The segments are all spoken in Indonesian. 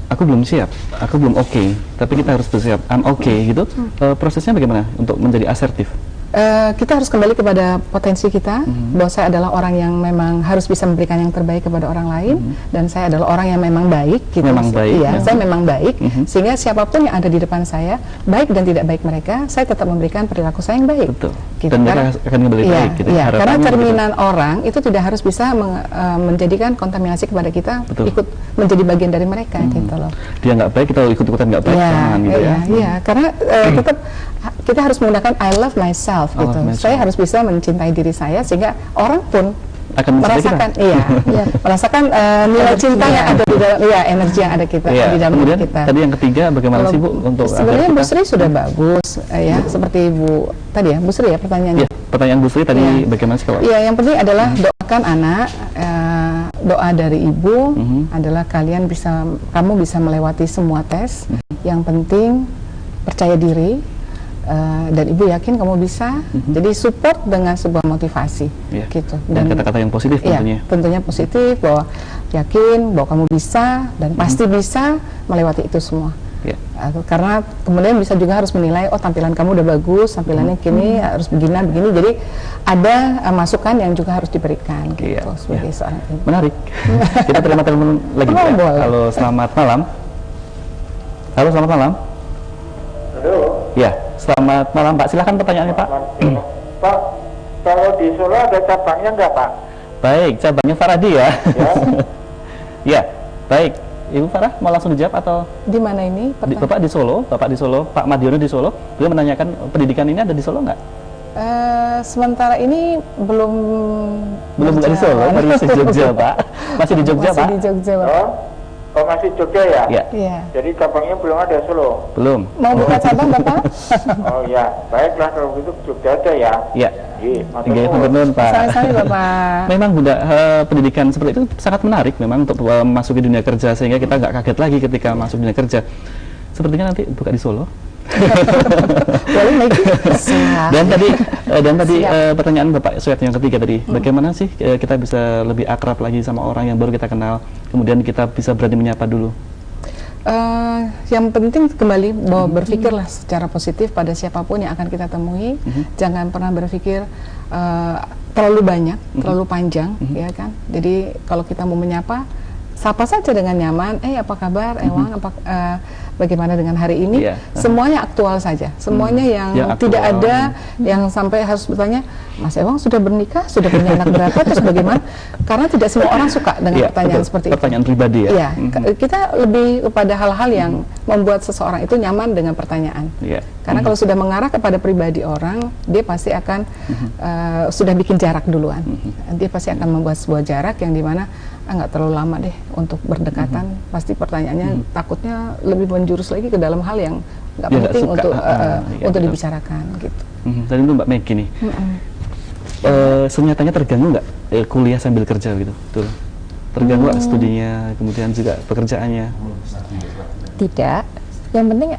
aku belum siap, aku belum oke, tapi kita harus bersiap, I'm okay gitu. Prosesnya bagaimana untuk menjadi asertif? Kita harus kembali kepada potensi kita, bahwa saya adalah orang yang memang harus bisa memberikan yang terbaik kepada orang lain, dan saya adalah orang yang memang baik gitu. Memang baik, iya, saya memang baik, sehingga siapapun yang ada di depan saya, baik dan tidak baik mereka, saya tetap memberikan perilaku saya yang baik. Betul. Gitu. Dan mereka akan kembali baik gitu. Iya, karena Harapannya cerminan orang itu tidak harus bisa menjadikan kontaminasi kepada kita, ikut menjadi bagian dari mereka gitu loh. Dia nggak baik, kita ikut-ikutan nggak baik, jangan gitu ya. Iya, karena tetap kita harus menggunakan I love myself gitu. Saya harus bisa mencintai diri saya sehingga orang pun akan merasakan, merasakan nilai cinta yang ada di dalam, energi yang ada kita di dalam kemudian, kita. Tadi yang ketiga, bagaimana sih Bu untuk sebenarnya Bu Sri sudah bagus ya, seperti Ibu tadi ya, Bu Sri ya pertanyaannya. Ya, pertanyaan Bu Sri tadi bagaimana sih kalau? Iya, yang penting adalah doakan anak. Doa dari Ibu adalah kamu bisa melewati semua tes. Yang penting percaya diri. Dan Ibu yakin kamu bisa, jadi support dengan sebuah motivasi, gitu. Dan kata-kata yang positif tentunya. Tentunya positif, bahwa yakin bahwa kamu bisa dan pasti bisa melewati itu semua. Karena kemudian bisa juga harus menilai, oh tampilan kamu udah bagus, tampilannya kini harus begini. Jadi ada masukan yang juga harus diberikan, gitu, sebagai seorang ibu. Menarik. Kita terima telepon lagi. Halo, selamat malam. Halo, selamat malam. Halo. Ya, selamat malam Pak. Silahkan pertanyaannya Pak. Pak, kalau di Solo ada cabangnya nggak Pak? Baik, cabangnya Faradi ya. Ya, baik. Ibu Farah mau langsung dijawab atau? Di mana ini? Bapak di Solo, Pak Madiono di Solo. Beliau menanyakan pendidikan ini ada di Solo nggak? Sementara ini belum di Solo, baru di Jogja Pak. Masih di Jogja Pak? Masih di Jogja Pak. Oh, masih Jogja ya? Iya. Jadi cabangnya belum ada Solo? Belum. Mau buka cabang Bapak? Oh ya, baiklah kalau gitu Jogja aja ya. Iya. Benar Pak. Sama-sama Bapak. Memang Bunda, pendidikan seperti itu sangat menarik memang untuk memasuki dunia kerja, sehingga kita nggak kaget lagi ketika masuk dunia kerja. Sepertinya nanti buka di Solo. Boleh lagi. Dan tadi pertanyaan Bapak Sweat yang ketiga tadi, bagaimana sih kita bisa lebih akrab lagi sama orang yang baru kita kenal, kemudian kita bisa berani menyapa dulu? Yang penting kembali bahwa berpikirlah secara positif pada siapapun yang akan kita temui. Jangan pernah berpikir terlalu banyak, terlalu panjang, ya kan. Jadi kalau kita mau menyapa, sapa saja dengan nyaman. Apa kabar, Ewang? Bagaimana dengan hari ini? Semuanya aktual saja. Semuanya yang tidak ada yang sampai harus bertanya, Mas Ewang sudah bernikah, sudah punya anak berapa, terus bagaimana? Karena tidak semua orang suka dengan pertanyaan seperti itu. Pertanyaan pribadi ya. Kita lebih kepada hal-hal yang membuat seseorang itu nyaman dengan pertanyaan. Karena kalau sudah mengarah kepada pribadi orang, dia pasti akan sudah bikin jarak duluan. Dia pasti akan membuat sebuah jarak yang dimana nggak terlalu lama deh untuk berdekatan. Pasti pertanyaannya takutnya lebih menjurus lagi ke dalam hal yang nggak penting untuk dibicarakan gitu. Tadi itu Mbak Meggy nih, senyatanya terganggu nggak kuliah sambil kerja gitu? Betul. Terganggu nggak studinya, kemudian juga pekerjaannya? Tidak. Yang penting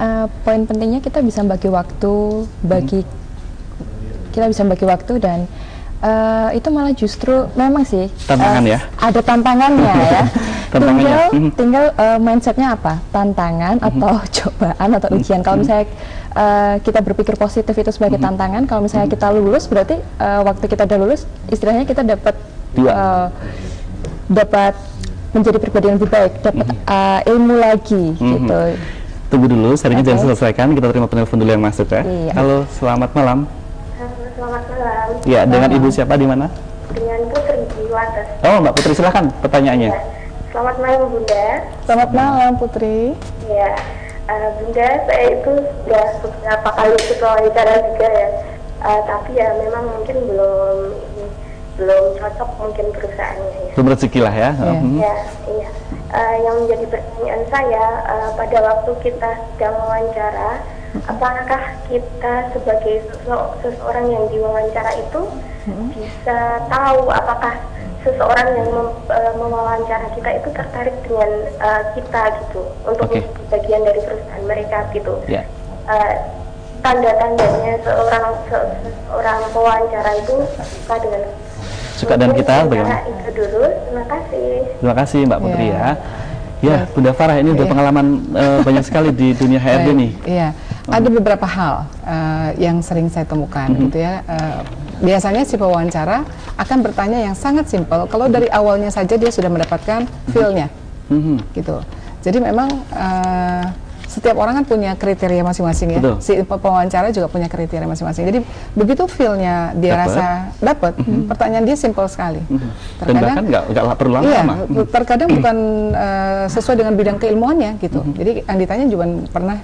poin pentingnya kita bisa bagi waktu, kita bisa bagi waktu, dan itu malah justru memang sih tantangan ya, ada tantangannya ya. tinggal mindsetnya apa, tantangan atau cobaan atau ujian. Kalau misalnya kita berpikir positif itu sebagai tantangan, kalau misalnya kita lulus, berarti waktu kita udah lulus, istilahnya kita dapat menjadi pribadi yang lebih baik, dapat ilmu lagi gitu. Tunggu dulu, sharingnya jangan selesaikan, kita terima penelpon dulu yang masuk ya. Halo, selamat malam. Selamat malam. Ya, dengan Ibu siapa di mana? Dengan Putri di Wates. Oh, Mbak Putri, silahkan pertanyaannya. Selamat malam Bunda. Selamat malam Putri. Ya, Bunda, saya itu sudah beberapa kali ikut wawancara juga ya. Tapi ya memang mungkin belum cocok mungkin perusahaannya ya. Belum rezeki lah ya. Iya. Yang menjadi pertanyaan saya, pada waktu kita sedang wawancara, apakah kita sebagai seseorang yang diwawancara itu bisa tahu apakah seseorang yang mewawancara kita itu tertarik dengan kita gitu, untuk menjadi bagian dari perusahaan mereka gitu. Tanda-tandanya seorang pewawancara itu suka dengan kita bagaimana? Itu dulu. Terima kasih. Terima kasih Mbak Putri ya. Ya, Bunda Farah, ini udah pengalaman banyak sekali di dunia HRD nih. Iya, ada beberapa hal yang sering saya temukan gitu ya. Biasanya si pewawancara akan bertanya yang sangat simpel. Kalau dari awalnya saja dia sudah mendapatkan feel-nya, gitu. Jadi memang setiap orang kan punya kriteria masing-masing ya. Betul. Si pewawancara juga punya kriteria masing-masing. Jadi begitu feel-nya dia rasa dapat, pertanyaan dia simpel sekali. Dan bahkan nggak perlu lama-lama. Iya, terkadang bukan sesuai dengan bidang keilmuannya gitu. Jadi yang ditanya juga pernah,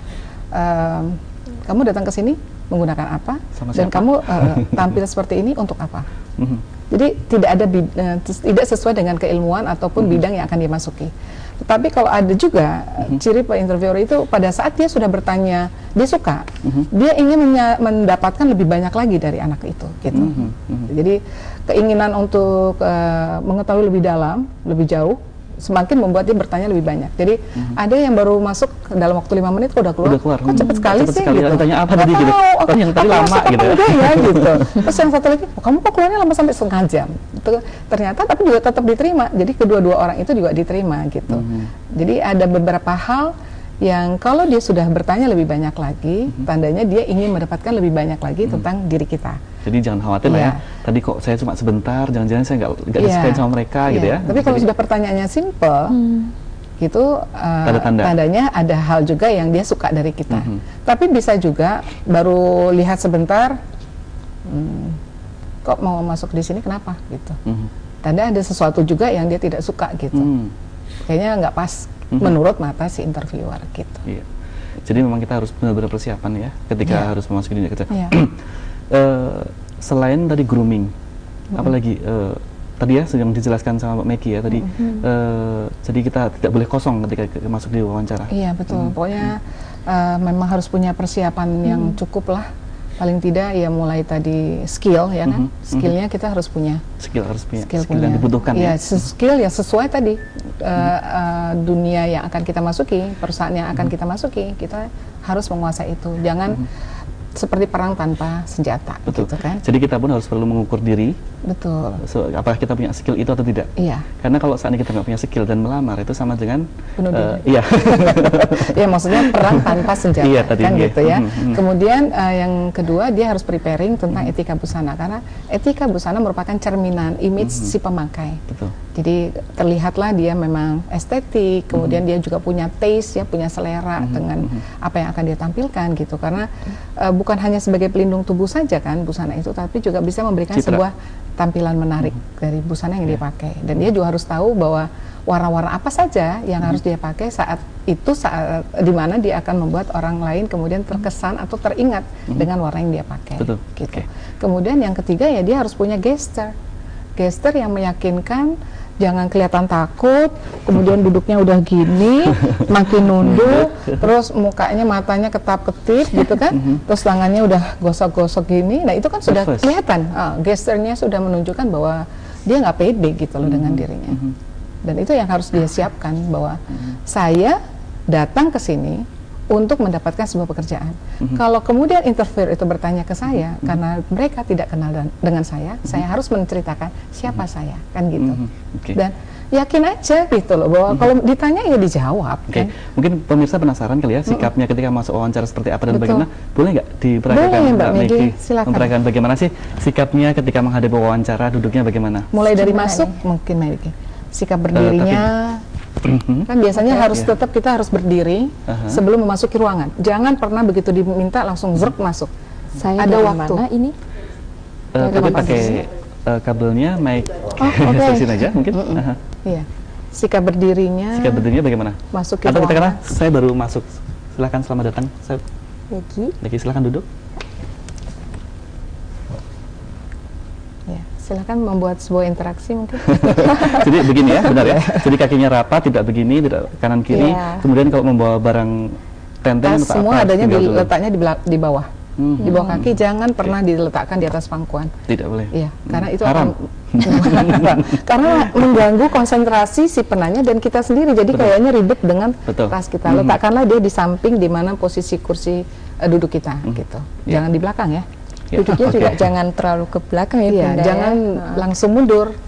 kamu datang ke sini menggunakan apa? Sama Dan siapa? kamu tampil seperti ini untuk apa? Jadi tidak ada tidak sesuai dengan keilmuan ataupun bidang yang akan dimasuki. Tetapi kalau ada juga ciri interviewer itu pada saat dia sudah bertanya, dia suka, dia ingin mendapatkan lebih banyak lagi dari anak itu, gitu. Jadi keinginan untuk mengetahui lebih dalam, lebih jauh, semakin membuat dia bertanya lebih banyak. Jadi ada yang baru masuk dalam waktu 5 menit kok udah keluar. Kok cepet sekali Cepet sih sekali. gitu. Tanya apa tadi gitu? Oh, yang tadi lama gitu. Ya, gitu. Terus yang satu lagi, kamu kok keluarnya lama sampai setengah jam. Itu ternyata tapi juga tetap diterima. Jadi kedua-dua orang itu juga diterima gitu. Jadi ada beberapa hal yang kalau dia sudah bertanya lebih banyak lagi, tandanya dia ingin mendapatkan lebih banyak lagi tentang diri kita. Jadi jangan khawatir lah ya. Tadi kok saya cuma sebentar, jangan-jangan saya nggak disukain sama mereka gitu ya. Tapi kalau sudah pertanyaannya simple, gitu tandanya ada hal juga yang dia suka dari kita. Tapi bisa juga baru lihat sebentar, kok mau masuk di sini kenapa gitu. Tanda ada sesuatu juga yang dia tidak suka gitu. Kayaknya nggak pas menurut mata si interviewer gitu. Iya. Jadi memang kita harus benar-benar persiapan ya ketika harus memasuki dunia kerja. Selain tadi grooming, apalagi tadi ya yang dijelaskan sama Mbak Meki ya tadi, jadi kita tidak boleh kosong ketika masuk di wawancara. Iya betul, pokoknya memang harus punya persiapan yang cukup lah. Paling tidak ya mulai tadi skill ya kan, skillnya kita harus punya. Skill yang dibutuhkan ya. Skill yang sesuai tadi dunia yang akan kita masuki, perusahaan yang akan kita masuki, kita harus menguasai itu. Jangan seperti perang tanpa senjata, betul. Gitu kan? Jadi kita pun harus perlu mengukur diri. Betul. Apakah kita punya skill itu atau tidak? Iya. Karena kalau saat ini kita nggak punya skill dan melamar itu sama dengan bunuh diri. Iya. Ya maksudnya perang tanpa senjata, iya, tadi, kan iya. gitu ya. Kemudian yang kedua dia harus preparing tentang etika busana karena etika busana merupakan cerminan image si pemakai. Betul. Jadi terlihatlah dia memang estetik, kemudian dia juga punya taste ya, punya selera dengan apa yang akan dia tampilkan gitu. Karena bukan hanya sebagai pelindung tubuh saja kan busana itu, tapi juga bisa memberikan sebuah tampilan menarik dari busana yang dia pakai. Dan dia juga harus tahu bahwa warna-warna apa saja yang harus dia pakai saat itu, saat dimana dia akan membuat orang lain kemudian terkesan atau teringat dengan warna yang dia pakai. Betul. Gitu. Kemudian yang ketiga ya dia harus punya gesture yang meyakinkan. Jangan kelihatan takut, kemudian duduknya udah gini, makin nunduk, terus mukanya, matanya ketap-ketip gitu kan, terus tangannya udah gosok-gosok gini, nah itu kan sudah kelihatan, gesturnya sudah menunjukkan bahwa dia nggak pede gitu loh dengan dirinya. Dan itu yang harus dia siapkan, bahwa saya datang ke sini untuk mendapatkan sebuah pekerjaan. Kalau kemudian interviewer itu bertanya ke saya, karena mereka tidak kenal dengan saya harus menceritakan siapa saya, kan gitu. Dan yakin aja gitu loh, bahwa kalau ditanya ya dijawab. Kan? Mungkin pemirsa penasaran kali ya sikapnya ketika masuk wawancara seperti apa dan bagaimana. Boleh nggak diperagakan Mbak Megi? Silakan. Memperagakan bagaimana sih sikapnya ketika menghadapi wawancara, duduknya bagaimana? Mulai dari masuk mungkin Megi. Sikap berdirinya. Kan biasanya harus tetap kita harus berdiri sebelum memasuki ruangan. Jangan pernah begitu diminta langsung zruk masuk. Saya ada dari waktu. Mana ini? Tapi pakai kabelnya mic dari sini aja mungkin. Iya. Sikap berdirinya. Sikap berdirinya bagaimana? Masuk ke atau kita ruangan. kata saya baru masuk. Silakan, selamat datang. Saya Megi, silakan duduk. Silakan membuat sebuah interaksi mungkin. Jadi begini ya, benar ya. Jadi kakinya rapat, tidak begini, tidak kanan kiri. Kemudian kalau membawa barang tenteng atau semua apa, adanya diletaknya di bawah. Di bawah kaki, jangan pernah diletakkan di atas pangkuan. Tidak boleh. Iya, karena itu haram. Karena mengganggu konsentrasi si penanya dan kita sendiri. Jadi kayaknya ribet dengan tas kita. Letakkanlah dia di samping di mana posisi kursi duduk kita gitu. Jangan di belakang ya. Duduknya juga jangan terlalu ke belakang ya, Bunda, jangan langsung mundur.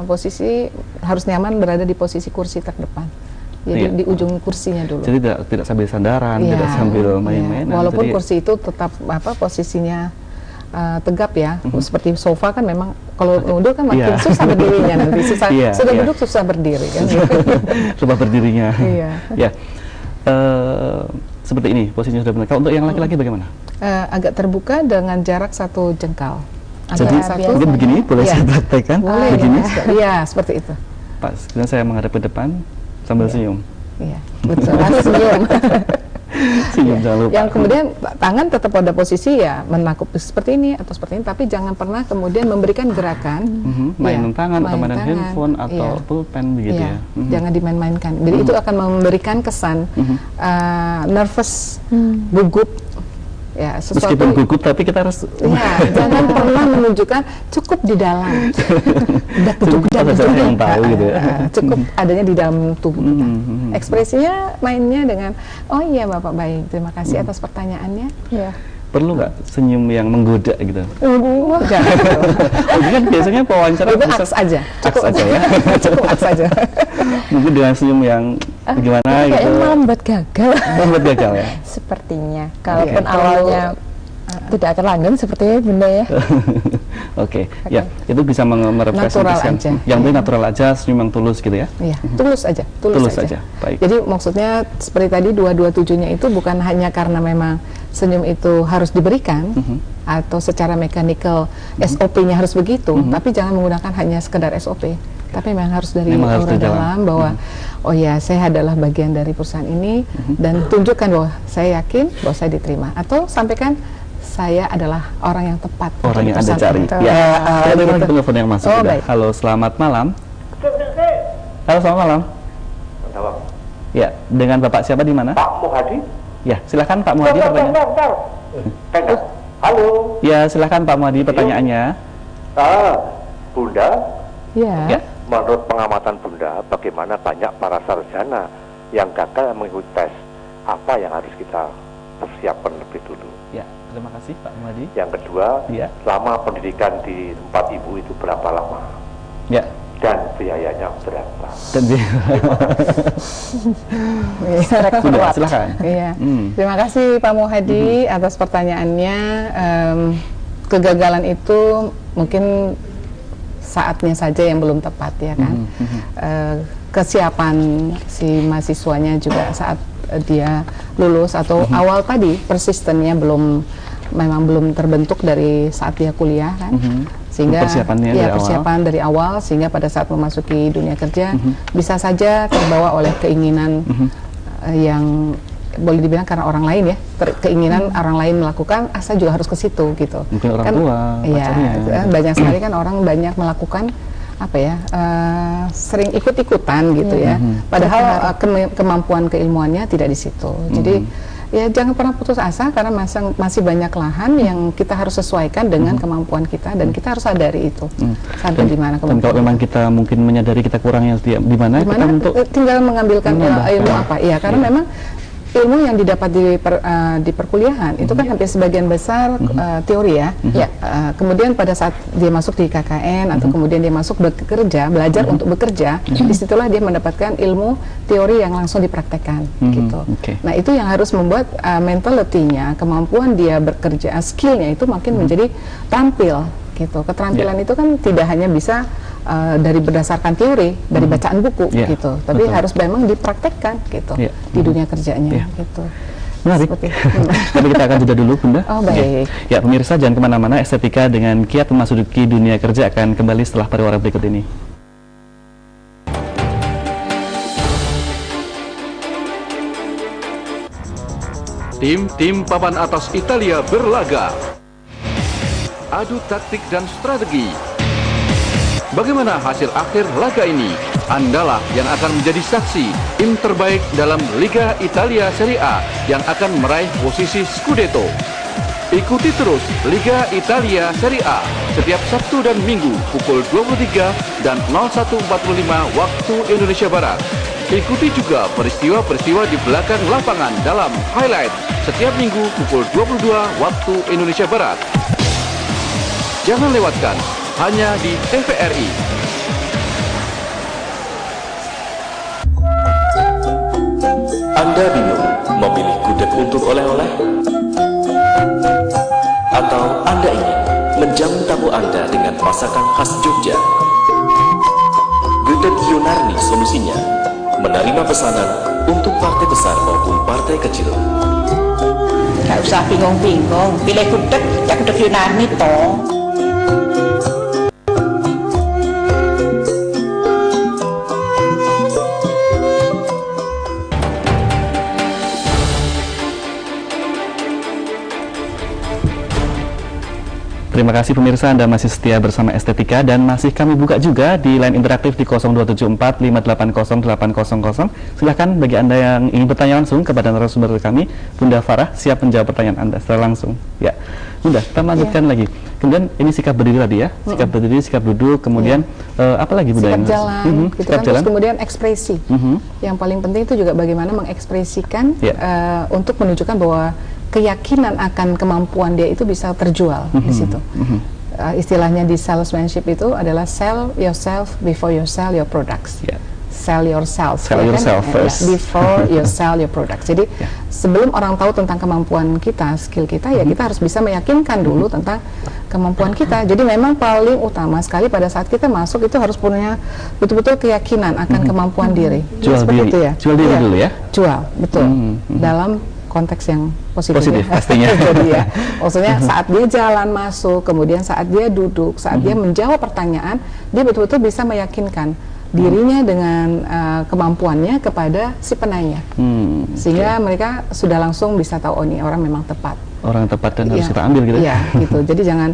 Posisi harus nyaman berada di posisi kursi terdepan. Jadi Iya. di ujung kursinya dulu. Jadi tidak sambil sandaran, Iya, tidak sambil iya. main-mainan. Walaupun Jadi, kursi itu tetap posisinya tegap ya, seperti sofa kan memang kalau duduk kan makin Iya. susah berdirinya nanti, susah Iya, sudah iya. duduk susah berdiri kan. coba berdirinya. Iya. Ya. Seperti ini posisinya sudah benar. Kalau untuk yang laki-laki bagaimana? Agak terbuka dengan jarak 1 jengkal. Jadi Antara mungkin begini boleh Iya. saya praktekkan. Boleh, Begini. Iya, seperti itu. Pas. Kemudian saya menghadap ke depan sambil senyum. Iya, betul. Harus senyum. Senyum jangan lupa. Yang kemudian tangan tetap pada posisi ya menakuk seperti ini atau seperti ini, tapi jangan pernah kemudian memberikan gerakan, Mainan tangan atau main mainan tangan, handphone atau iya. pulpen begitu Iya, ya. jangan dimain-mainkan. Jadi itu akan memberikan kesan nervous, gugup, ya sesuatu. Meskipun gugup tapi kita harus Ya, jangan pernah menunjukkan cukup di dalam. Udah Cukup kita saja yang tahu gitu ya. Cukup adanya di dalam tubuh kita. Ekspresinya mainnya dengan, oh iya Bapak baik, terima kasih atas pertanyaannya. Iya. perlu nggak senyum yang menggoda gitu? Jangan. Mungkin kan biasanya pewawancara Itu bisa aks aja. aks aja ya. Cukup aks aja. Mungkin dengan senyum yang gimana gitu. Kayaknya malah membuat gagal. Membuat gagal ya. Sepertinya. Kalaupun Iya. awalnya tidak terlanggeng sepertinya Bunda ya. Oke, ya itu bisa merepresentasikan. Natural aja. Yang penting natural aja, senyum yang tulus gitu ya. Iya, tulus aja, Tulus aja, baik. Jadi maksudnya seperti tadi 227-nya itu bukan hanya karena memang senyum itu harus diberikan atau secara mekanikal SOP-nya harus begitu, tapi jangan menggunakan hanya sekedar SOP. Tapi memang harus dari Memang harus aura dari dalam. dalam bahwa oh ya saya adalah bagian dari perusahaan ini dan tunjukkan bahwa saya yakin bahwa saya diterima atau sampaikan saya adalah orang yang tepat Orang untuk yang Anda perusahaan cari. itu. Ya, kita terima gitu. telepon yang masuk. Oh, Udah. baik. Halo, selamat malam. Halo, selamat malam. Ya, dengan Bapak siapa di mana? Pak Muhadi. Ya, silakan Pak Muhadi pertanyaan. Bentar. Halo. Ya, silakan Pak Muhadi pertanyaannya. Bunda, Ya. Ya. menurut pengamatan Bunda, bagaimana banyak para sarjana yang gagal mengikuti tes? Apa yang harus kita persiapkan lebih dulu? Ya, terima kasih Pak Muhadi. Yang kedua, Ya. selama pendidikan di tempat ibu itu berapa lama? Ya, Dan biayanya berapa? dan sudah, silakan. Iya. Hmm. Terima kasih Pak Muhadi atas pertanyaannya. Kegagalan itu mungkin saatnya saja yang belum tepat ya kan. Kesiapan si mahasiswanya juga saat dia lulus atau awal tadi persistennya memang belum terbentuk dari saat dia kuliah kan. Sehingga Persiapannya dari awal. persiapan dari awal sehingga pada saat memasuki dunia kerja bisa saja terbawa oleh keinginan yang boleh dibilang karena orang lain ya, keinginan orang lain melakukan, saya juga harus ke situ gitu. Mungkin orang Kan, tua, iya, pacarnya. banyak sekali kan orang banyak melakukan apa ya, sering ikut-ikutan gitu ya. Padahal kemampuan keilmuannya tidak di situ. Jadi ya jangan pernah putus asa karena masih banyak lahan yang kita harus sesuaikan dengan kemampuan kita dan kita harus sadari itu. Sadar di mana Dan kalau kemampuan. memang kita mungkin menyadari kita kurangnya di mana kita Gimana? untuk Tinggal mengambilkan menambahkan. ilmu apa? Iya, karena memang ilmu yang didapat di perkuliahan itu kan hampir sebagian besar teori ya. Ya. Kemudian pada saat dia masuk di KKN atau kemudian dia masuk bekerja, belajar untuk bekerja, disitulah dia mendapatkan ilmu teori yang langsung dipraktekkan gitu. Oke. Nah itu yang harus membuat mentality-nya, kemampuan dia bekerja, skill-nya itu makin menjadi tampil gitu. Keterampilan itu kan tidak hanya bisa dari berdasarkan teori, dari bacaan buku Yeah, gitu, tapi betul. harus memang dipraktekkan gitu Yeah. di dunia kerjanya Yeah. gitu. menarik. Seperti- Tapi kita akan jeda dulu, Bunda. Oh, baik. Ya, pemirsa jangan kemana-mana. Estetika dengan kiat memasuki dunia kerja akan kembali setelah pariwara berikut ini. Tim papan atas Italia berlaga. Adu taktik dan strategi. Bagaimana hasil akhir laga ini? Andalah yang akan menjadi saksi tim terbaik dalam Liga Italia Serie A yang akan meraih posisi Scudetto. Ikuti terus Liga Italia Serie A setiap Sabtu dan Minggu pukul 23 dan 01.45 waktu Indonesia Barat. Ikuti juga peristiwa-peristiwa di belakang lapangan dalam highlight setiap minggu pukul 22 waktu Indonesia Barat. Jangan lewatkan, hanya di TVRI. Anda bingung memilih gudeg untuk oleh-oleh? Atau Anda ingin menjamu tamu Anda dengan masakan khas Jogja? Gudeg Yunarni solusinya, menerima pesanan untuk partai besar maupun partai kecil. Gak usah bingung-bingung, pilih gudeg, ya gudeg Yunarni toh. Terima kasih pemirsa, Anda masih setia bersama Estetika dan masih kami buka juga di line interaktif di 0274 580 800. Silahkan bagi Anda yang ingin bertanya langsung kepada narasumber kami, Bunda Farah siap menjawab pertanyaan Anda secara langsung. Ya, Bunda, kita lanjutkan lagi. Kemudian ini sikap berdiri tadi ya, sikap berdiri, sikap duduk, kemudian apa lagi Bunda? Sikap jalan, gitu sikap kan. jalan. Terus kemudian ekspresi. Yang paling penting itu juga bagaimana mengekspresikan untuk menunjukkan bahwa keyakinan akan kemampuan dia itu bisa terjual di situ. Istilahnya di salesmanship itu adalah sell yourself before you sell your products. Sell yourself, sell yourself first. Before you sell your products. Jadi sebelum orang tahu tentang kemampuan kita, skill kita, ya kita harus bisa meyakinkan dulu tentang kemampuan kita. Jadi memang paling utama sekali pada saat kita masuk itu harus punya betul-betul keyakinan akan kemampuan diri. Jual diri, itu ya. Jual diri dulu ya. Jual, betul. Dalam konteks yang positif ya. Pastinya. Jadi ya, maksudnya saat dia jalan masuk, kemudian saat dia duduk, saat dia menjawab pertanyaan, dia betul-betul bisa meyakinkan dirinya dengan kemampuannya kepada si penanya, sehingga mereka sudah langsung bisa tahu, oh ini orang memang tepat. Orang tepat dan harus kita ambil gitu. Iya, gitu. Jadi jangan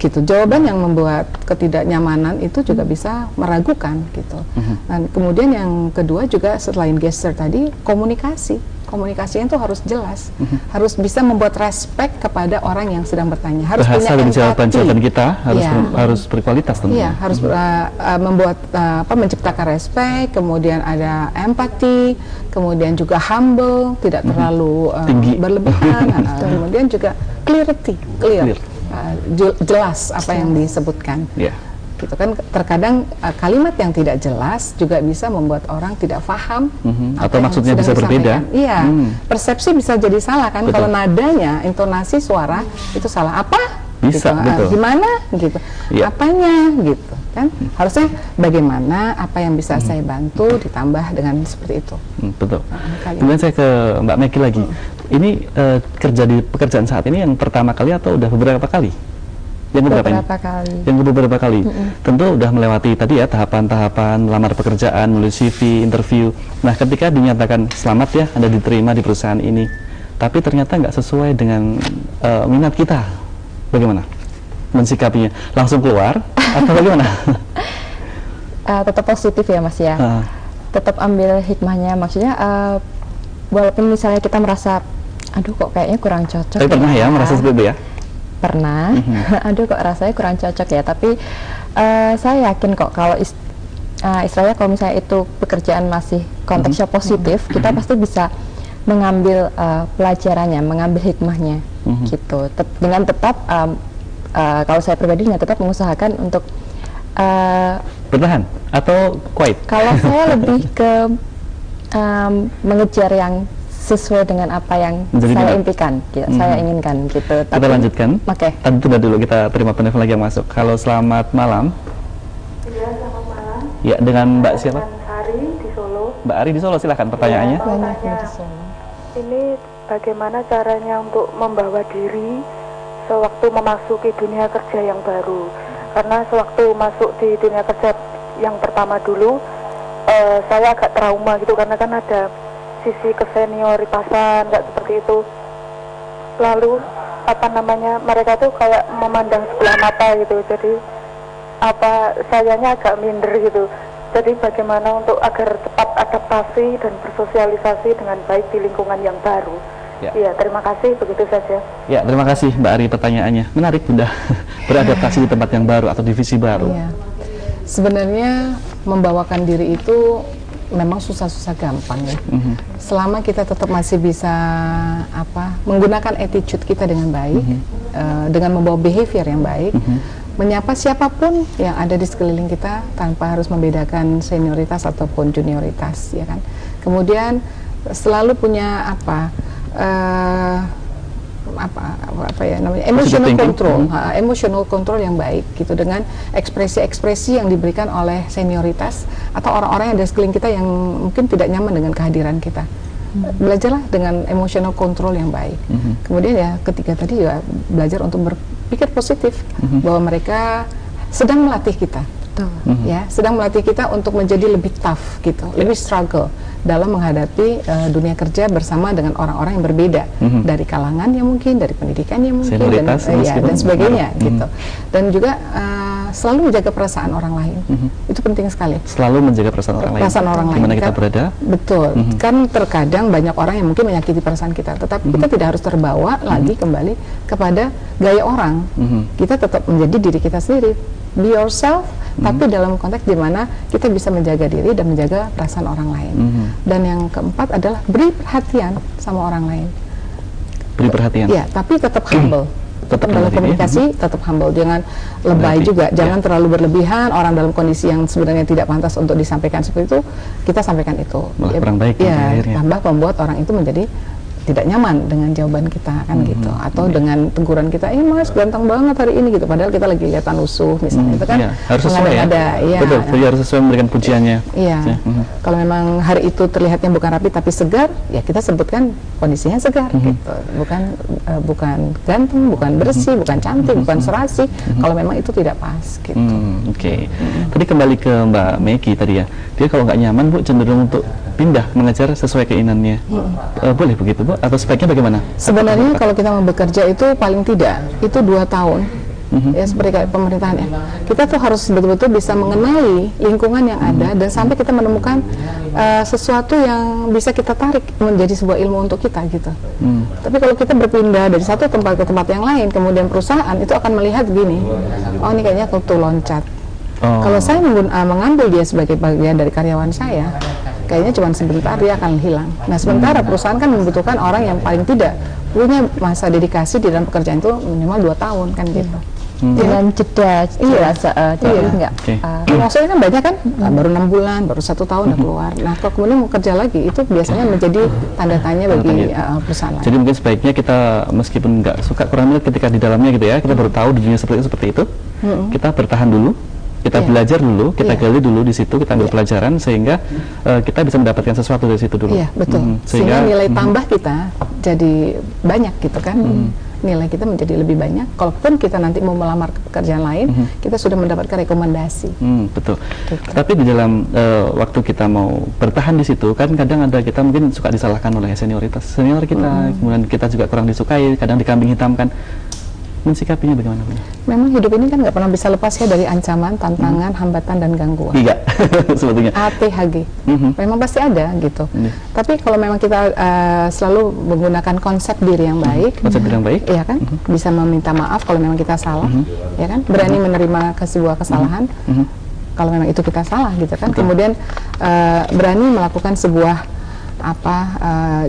gitu. Jawaban yang membuat ketidaknyamanan itu juga bisa meragukan gitu. Dan kemudian yang kedua juga selain gesture tadi, komunikasinya itu harus jelas, harus bisa membuat respect kepada orang yang sedang bertanya, harus bahasa punya dan jawaban kita harus berkualitas tentunya. Iya, harus membuat menciptakan respect, kemudian ada empati, kemudian juga humble, tidak terlalu berlebihan, kemudian juga clear, jelas apa yang disebutkan. Gitu kan, terkadang kalimat yang tidak jelas juga bisa membuat orang tidak paham atau maksudnya bisa berbeda. Iya, persepsi bisa jadi salah kan. Kalau nadanya, intonasi suara itu salah, apa bisa gitu. Gimana gitu, apanya gitu kan. Harusnya bagaimana, apa yang bisa saya bantu, ditambah dengan seperti itu. Betul. Kemudian saya ke Mbak Meki lagi. Ini kerja di pekerjaan saat ini yang pertama kali atau udah beberapa kali? Yang beberapa kali. Tentu udah melewati tadi ya tahapan-tahapan melamar pekerjaan, menulis CV, interview. Nah, ketika dinyatakan selamat ya Anda diterima di perusahaan ini, tapi ternyata nggak sesuai dengan minat kita, bagaimana mensikapinya? Langsung keluar atau bagaimana? Tetap positif ya Mas ya. Tetap ambil hikmahnya. Maksudnya walaupun misalnya kita merasa, aduh kok kayaknya kurang cocok. Tapi pernah ya merasa seperti itu ya? Pernah, aduh kok rasanya kurang cocok ya, tapi saya yakin kok kalau istilahnya kalau misalnya itu pekerjaan masih konteksnya positif, kita pasti bisa mengambil pelajarannya, mengambil hikmahnya gitu. Dengan tetap kalau saya pribadi tetap mengusahakan untuk bertahan atau quiet. Kalau saya lebih ke mengejar yang sesuai dengan apa yang saya impikan, saya inginkan gitu. Kita lanjutkan. Oke. Tadi dulu kita terima penelpon lagi yang masuk. Halo, selamat malam. Iya, selamat malam. Ya, dengan Mbak siapa? Ari di Solo. Mbak Ari di Solo, silakan pertanyaannya. Ini bagaimana caranya untuk membawa diri sewaktu memasuki dunia kerja yang baru? Karena sewaktu masuk di dunia kerja yang pertama dulu, saya agak trauma gitu karena kan ada sisi kesenioritasan nggak seperti itu. Lalu mereka tuh kayak memandang sebelah mata gitu, jadi sayanya agak minder gitu. Jadi bagaimana untuk agar cepat adaptasi dan bersosialisasi dengan baik di lingkungan yang baru. Ya, terima kasih, begitu saja. Ya, terima kasih Mbak Ari pertanyaannya. Menarik Bunda, beradaptasi di tempat yang baru atau divisi baru. Ya. Sebenarnya membawakan diri itu memang susah-susah gampang ya. Selama kita tetap masih bisa menggunakan attitude kita dengan baik, dengan membawa behavior yang baik, menyapa siapapun yang ada di sekeliling kita tanpa harus membedakan senioritas ataupun junioritas, ya kan. Kemudian selalu punya emotional control, emotional control yang baik gitu, dengan ekspresi-ekspresi yang diberikan oleh senioritas atau orang-orang yang ada sekeliling kita yang mungkin tidak nyaman dengan kehadiran kita. Belajarlah dengan emotional control yang baik. Kemudian ya ketiga tadi juga belajar untuk berpikir positif, bahwa mereka sedang melatih kita. Ya, sedang melatih kita untuk menjadi lebih tough gitu, lebih struggle dalam menghadapi dunia kerja bersama dengan orang-orang yang berbeda dari kalangan yang mungkin, dari pendidikan yang mungkin, dan sebagainya gitu. Dan juga selalu menjaga perasaan orang lain. Itu penting sekali. Selalu menjaga perasaan orang lain. Perasaan orang lain. Dimana kita berada? Betul. Kan terkadang banyak orang yang mungkin menyakiti perasaan kita, tetapi kita tidak harus terbawa lagi kembali kepada gaya orang. Kita tetap menjadi diri kita sendiri. Be yourself, tapi dalam konteks di mana kita bisa menjaga diri dan menjaga perasaan orang lain. Dan yang keempat adalah beri perhatian sama orang lain. Beri perhatian. Ya, tapi tetap humble. Tetap dalam komunikasi, tetap humble. Jangan lebay juga, jangan terlalu berlebihan. Orang dalam kondisi yang sebenarnya tidak pantas untuk disampaikan seperti itu, kita sampaikan itu. Malah kurang baik. Ya, tambah membuat orang itu menjadi tidak nyaman dengan jawaban kita kan gitu, atau dengan teguran kita, Mas ganteng banget hari ini gitu, padahal kita lagi kelihatan lusuh misalnya, itu kan harus sesuai ya. Betul, jadi harus sesuai memberikan pujiannya. Kalau memang hari itu terlihatnya bukan rapi tapi segar, ya kita sebutkan kondisinya segar gitu, bukan ganteng, bukan bersih, bukan cantik, bukan serasi, kalau memang itu tidak pas gitu. Tadi kembali ke Mbak Meki tadi ya, dia kalau nggak nyaman Bu cenderung untuk pindah mengajar sesuai keinginannya. Boleh begitu Bu? Atau sebaiknya bagaimana? Sebenarnya kalau kita mau bekerja itu paling tidak itu 2 tahun. Ya seperti kayak pemerintahan ya. Kita tuh harus betul-betul bisa mengenali lingkungan yang ada dan sampai kita menemukan sesuatu yang bisa kita tarik menjadi sebuah ilmu untuk kita gitu. Tapi kalau kita berpindah dari satu tempat ke tempat yang lain, kemudian perusahaan itu akan melihat gini, oh ini kayaknya kultur loncat. Kalau saya mengambil dia sebagai bagian dari karyawan saya, kayaknya cuma sebentar dia akan hilang. Nah sementara perusahaan kan membutuhkan orang yang paling tidak punya masa dedikasi di dalam pekerjaan itu minimal 2 tahun kan gitu. Dengan jeda jelas, enggak. Maksudnya kan banyak kan, baru 6 bulan, baru 1 tahun udah keluar. Nah kalau kemudian mau kerja lagi, itu biasanya menjadi tanda tanya bagi perusahaan lain. Jadi mungkin sebaiknya kita meskipun nggak suka kurang minat ketika di dalamnya gitu ya, kita baru tahu dunia seperti itu, kita bertahan dulu. Kita belajar dulu, kita gali dulu di situ, kita ambil pelajaran sehingga kita bisa mendapatkan sesuatu dari situ dulu. Iya, betul. Sehingga nilai tambah kita jadi banyak gitu kan. Nilai kita menjadi lebih banyak. Kalaupun kita nanti mau melamar ke pekerjaan lain, kita sudah mendapatkan rekomendasi. Betul. Gitu. Tapi di dalam waktu kita mau bertahan di situ, kan kadang ada kita mungkin suka disalahkan oleh senior kita, kemudian kita juga kurang disukai, kadang dikambing hitamkan. Mensikapinya bagaimana? Memang hidup ini kan nggak pernah bisa lepas ya dari ancaman, tantangan, hambatan, dan gangguan. Iya, sebetulnya. ATHG, memang pasti ada gitu. Tapi kalau memang kita selalu menggunakan konsep diri yang baik, iya kan, bisa meminta maaf kalau memang kita salah, ya kan, berani menerima sebuah kesalahan, kalau memang itu kita salah gitu kan. Kemudian berani melakukan sebuah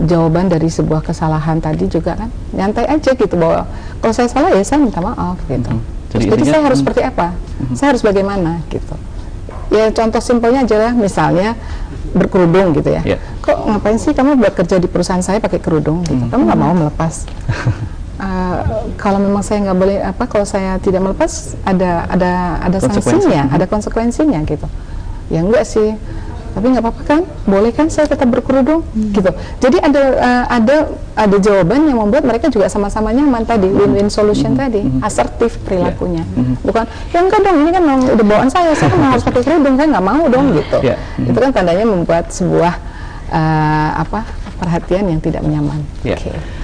jawaban dari sebuah kesalahan tadi juga kan, nyantai aja gitu, bahwa kalau saya salah ya saya minta maaf gitu. Jadi saya harus seperti apa, saya harus bagaimana gitu. Ya contoh simpelnya aja lah, misalnya berkerudung gitu ya. Kok ngapain sih kamu bekerja di perusahaan saya pakai kerudung gitu, kamu nggak mau melepas. Kalau memang saya nggak boleh kalau saya tidak melepas ada sanksinya, ada konsekuensinya gitu. Ya enggak sih, tapi nggak apa-apa kan, boleh kan saya tetap berkerudung gitu. Jadi ada jawaban yang membuat mereka juga sama-sama nyaman tadi, win-win solution tadi, asertif perilakunya. Bukan, ya enggak dong, ini kan udah bawaan saya kan harus pakai kerudung, kan nggak mau dong gitu. Itu kan tandanya membuat sebuah perhatian yang tidak nyaman.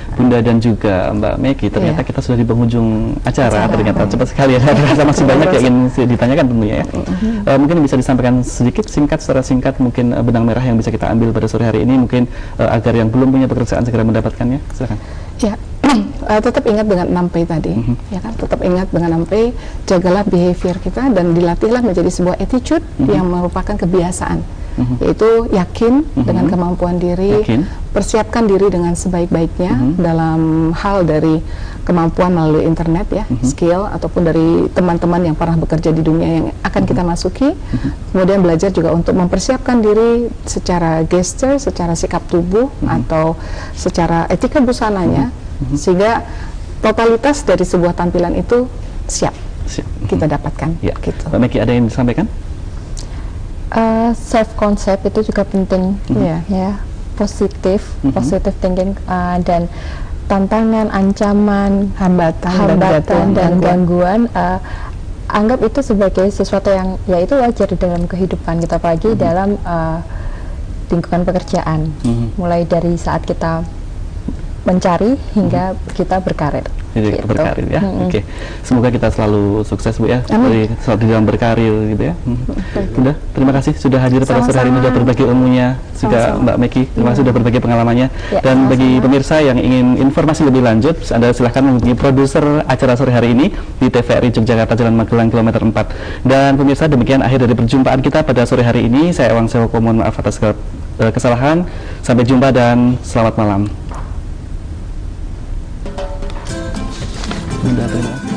Bunda dan juga Mbak Meki, ternyata kita sudah di penghujung acara. Ternyata cepat sekali ya, rasa masih banyak yang ingin ditanyakan tentunya ya. Mungkin bisa disampaikan sedikit secara singkat mungkin benang merah yang bisa kita ambil pada sore hari ini, mungkin agar yang belum punya pekerjaan segera mendapatkannya. Silakan. Ya, tetap ingat dengan 6P tadi, ya kan, tetap ingat dengan 6P, jagalah behavior kita dan dilatihlah menjadi sebuah attitude yang merupakan kebiasaan. yaitu yakin dengan kemampuan diri, persiapkan diri dengan sebaik-baiknya dalam hal dari kemampuan melalui internet ya, skill ataupun dari teman-teman yang pernah bekerja di dunia yang akan kita masuki. Kemudian belajar juga untuk mempersiapkan diri secara gesture, secara sikap tubuh atau secara etika busananya, sehingga totalitas dari sebuah tampilan itu siap kita dapatkan. Ya. Gitu. Mbak Meki, ada yang disampaikan? Self concept itu juga penting, ya, positif thinking, dan tantangan, ancaman, hambatan dan gangguan, anggap itu sebagai sesuatu yang ya itu wajar dalam kehidupan kita, apalagi dalam lingkungan pekerjaan, mulai dari saat kita mencari hingga kita berkarir. Jadi kita berkarir ya. Oke. Semoga kita selalu sukses Bu ya, selalu dalam berkarir gitu ya. Bunda, terima kasih sudah hadir pada sore hari ini, sudah berbagi ilmunya. Juga Mbak Meki, terima kasih sudah berbagi pengalamannya. Dan bagi pemirsa yang ingin informasi lebih lanjut, Anda silahkan menghubungi produser acara sore hari ini di TVRI Yogyakarta, Jalan Magelang kilometer 4. Dan pemirsa, demikian akhir dari perjumpaan kita pada sore hari ini. Saya Ewang Sewoko, mohon maaf atas kesalahan. Sampai jumpa dan selamat malam. Bunda, terima kasih.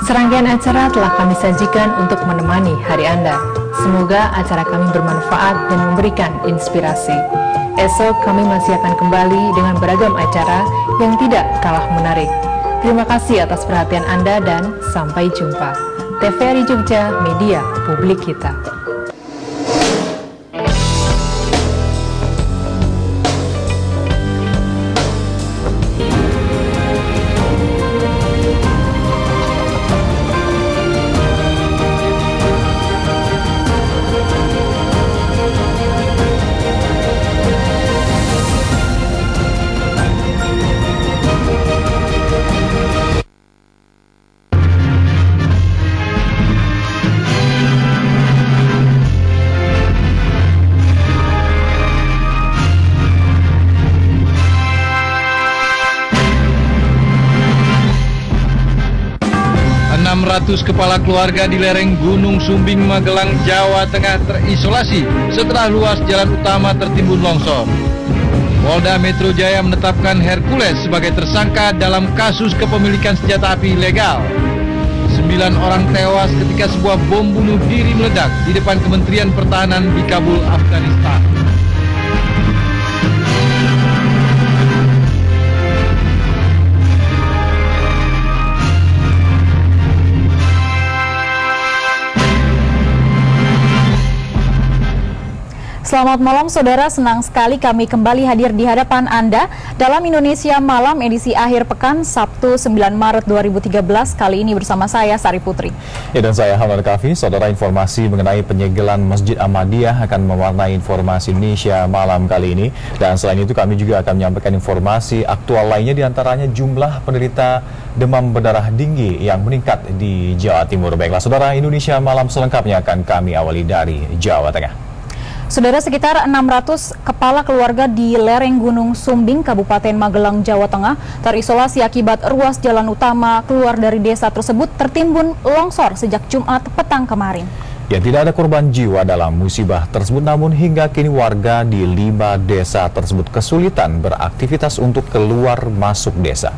Serangkaian acara telah kami sajikan untuk menemani hari Anda. Semoga acara kami bermanfaat dan memberikan inspirasi. Esok kami masih akan kembali dengan beragam acara yang tidak kalah menarik. Terima kasih atas perhatian Anda dan sampai jumpa. TVRI Jogja, media publik kita. Kepala keluarga di lereng Gunung Sumbing, Magelang, Jawa Tengah terisolasi setelah ruas jalan utama tertimbun longsor. Polda Metro Jaya menetapkan Hercules sebagai tersangka dalam kasus kepemilikan senjata api ilegal. 9 orang tewas ketika sebuah bom bunuh diri meledak di depan Kementerian Pertahanan di Kabul, Afghanistan. Selamat malam saudara, senang sekali kami kembali hadir di hadapan Anda dalam Indonesia Malam edisi akhir pekan Sabtu 9 Maret 2013, kali ini bersama saya Sari Putri. Ya, dan saya Hamdan Kafi. Saudara, informasi mengenai penyegelan Masjid Ahmadiyah akan mewarnai informasi Indonesia Malam kali ini. Dan selain itu kami juga akan menyampaikan informasi aktual lainnya, diantaranya jumlah penderita demam berdarah tinggi yang meningkat di Jawa Timur. Baiklah saudara, Indonesia Malam selengkapnya akan kami awali dari Jawa Tengah. Saudara, sekitar 600 kepala keluarga di lereng Gunung Sumbing, Kabupaten Magelang, Jawa Tengah terisolasi akibat ruas jalan utama keluar dari desa tersebut tertimbun longsor sejak Jumat petang kemarin. Ya, tidak ada korban jiwa dalam musibah tersebut, namun hingga kini warga di 5 desa tersebut kesulitan beraktivitas untuk keluar masuk desa.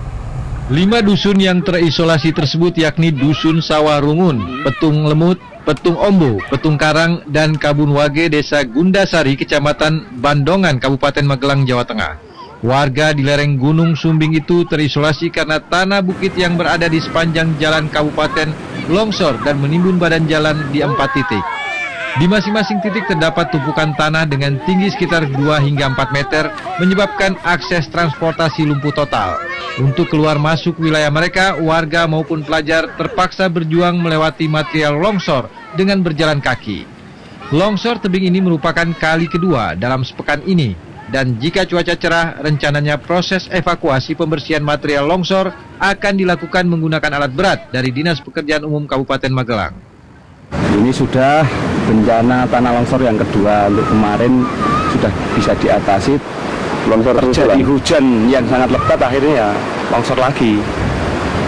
5 dusun yang terisolasi tersebut yakni Dusun Sawah Rungun, Petung Lemut, Petung Ombo, Petung Karang, dan Kabun Wage, Desa Gundasari, Kecamatan Bandongan, Kabupaten Magelang, Jawa Tengah. Warga di lereng Gunung Sumbing itu terisolasi karena tanah bukit yang berada di sepanjang jalan kabupaten longsor dan menimbun badan jalan di 4 titik. Di masing-masing titik terdapat tumpukan tanah dengan tinggi sekitar 2 hingga 4 meter, menyebabkan akses transportasi lumpuh total. Untuk keluar masuk wilayah mereka, warga maupun pelajar terpaksa berjuang melewati material longsor dengan berjalan kaki. Longsor tebing ini merupakan kali kedua dalam sepekan ini, dan jika cuaca cerah, rencananya proses evakuasi pembersihan material longsor akan dilakukan menggunakan alat berat dari Dinas Pekerjaan Umum Kabupaten Magelang. Ini sudah bencana tanah longsor yang kedua. Untuk kemarin sudah bisa diatasi. Longsor terjadi hujan yang sangat lebat, akhirnya ya longsor lagi.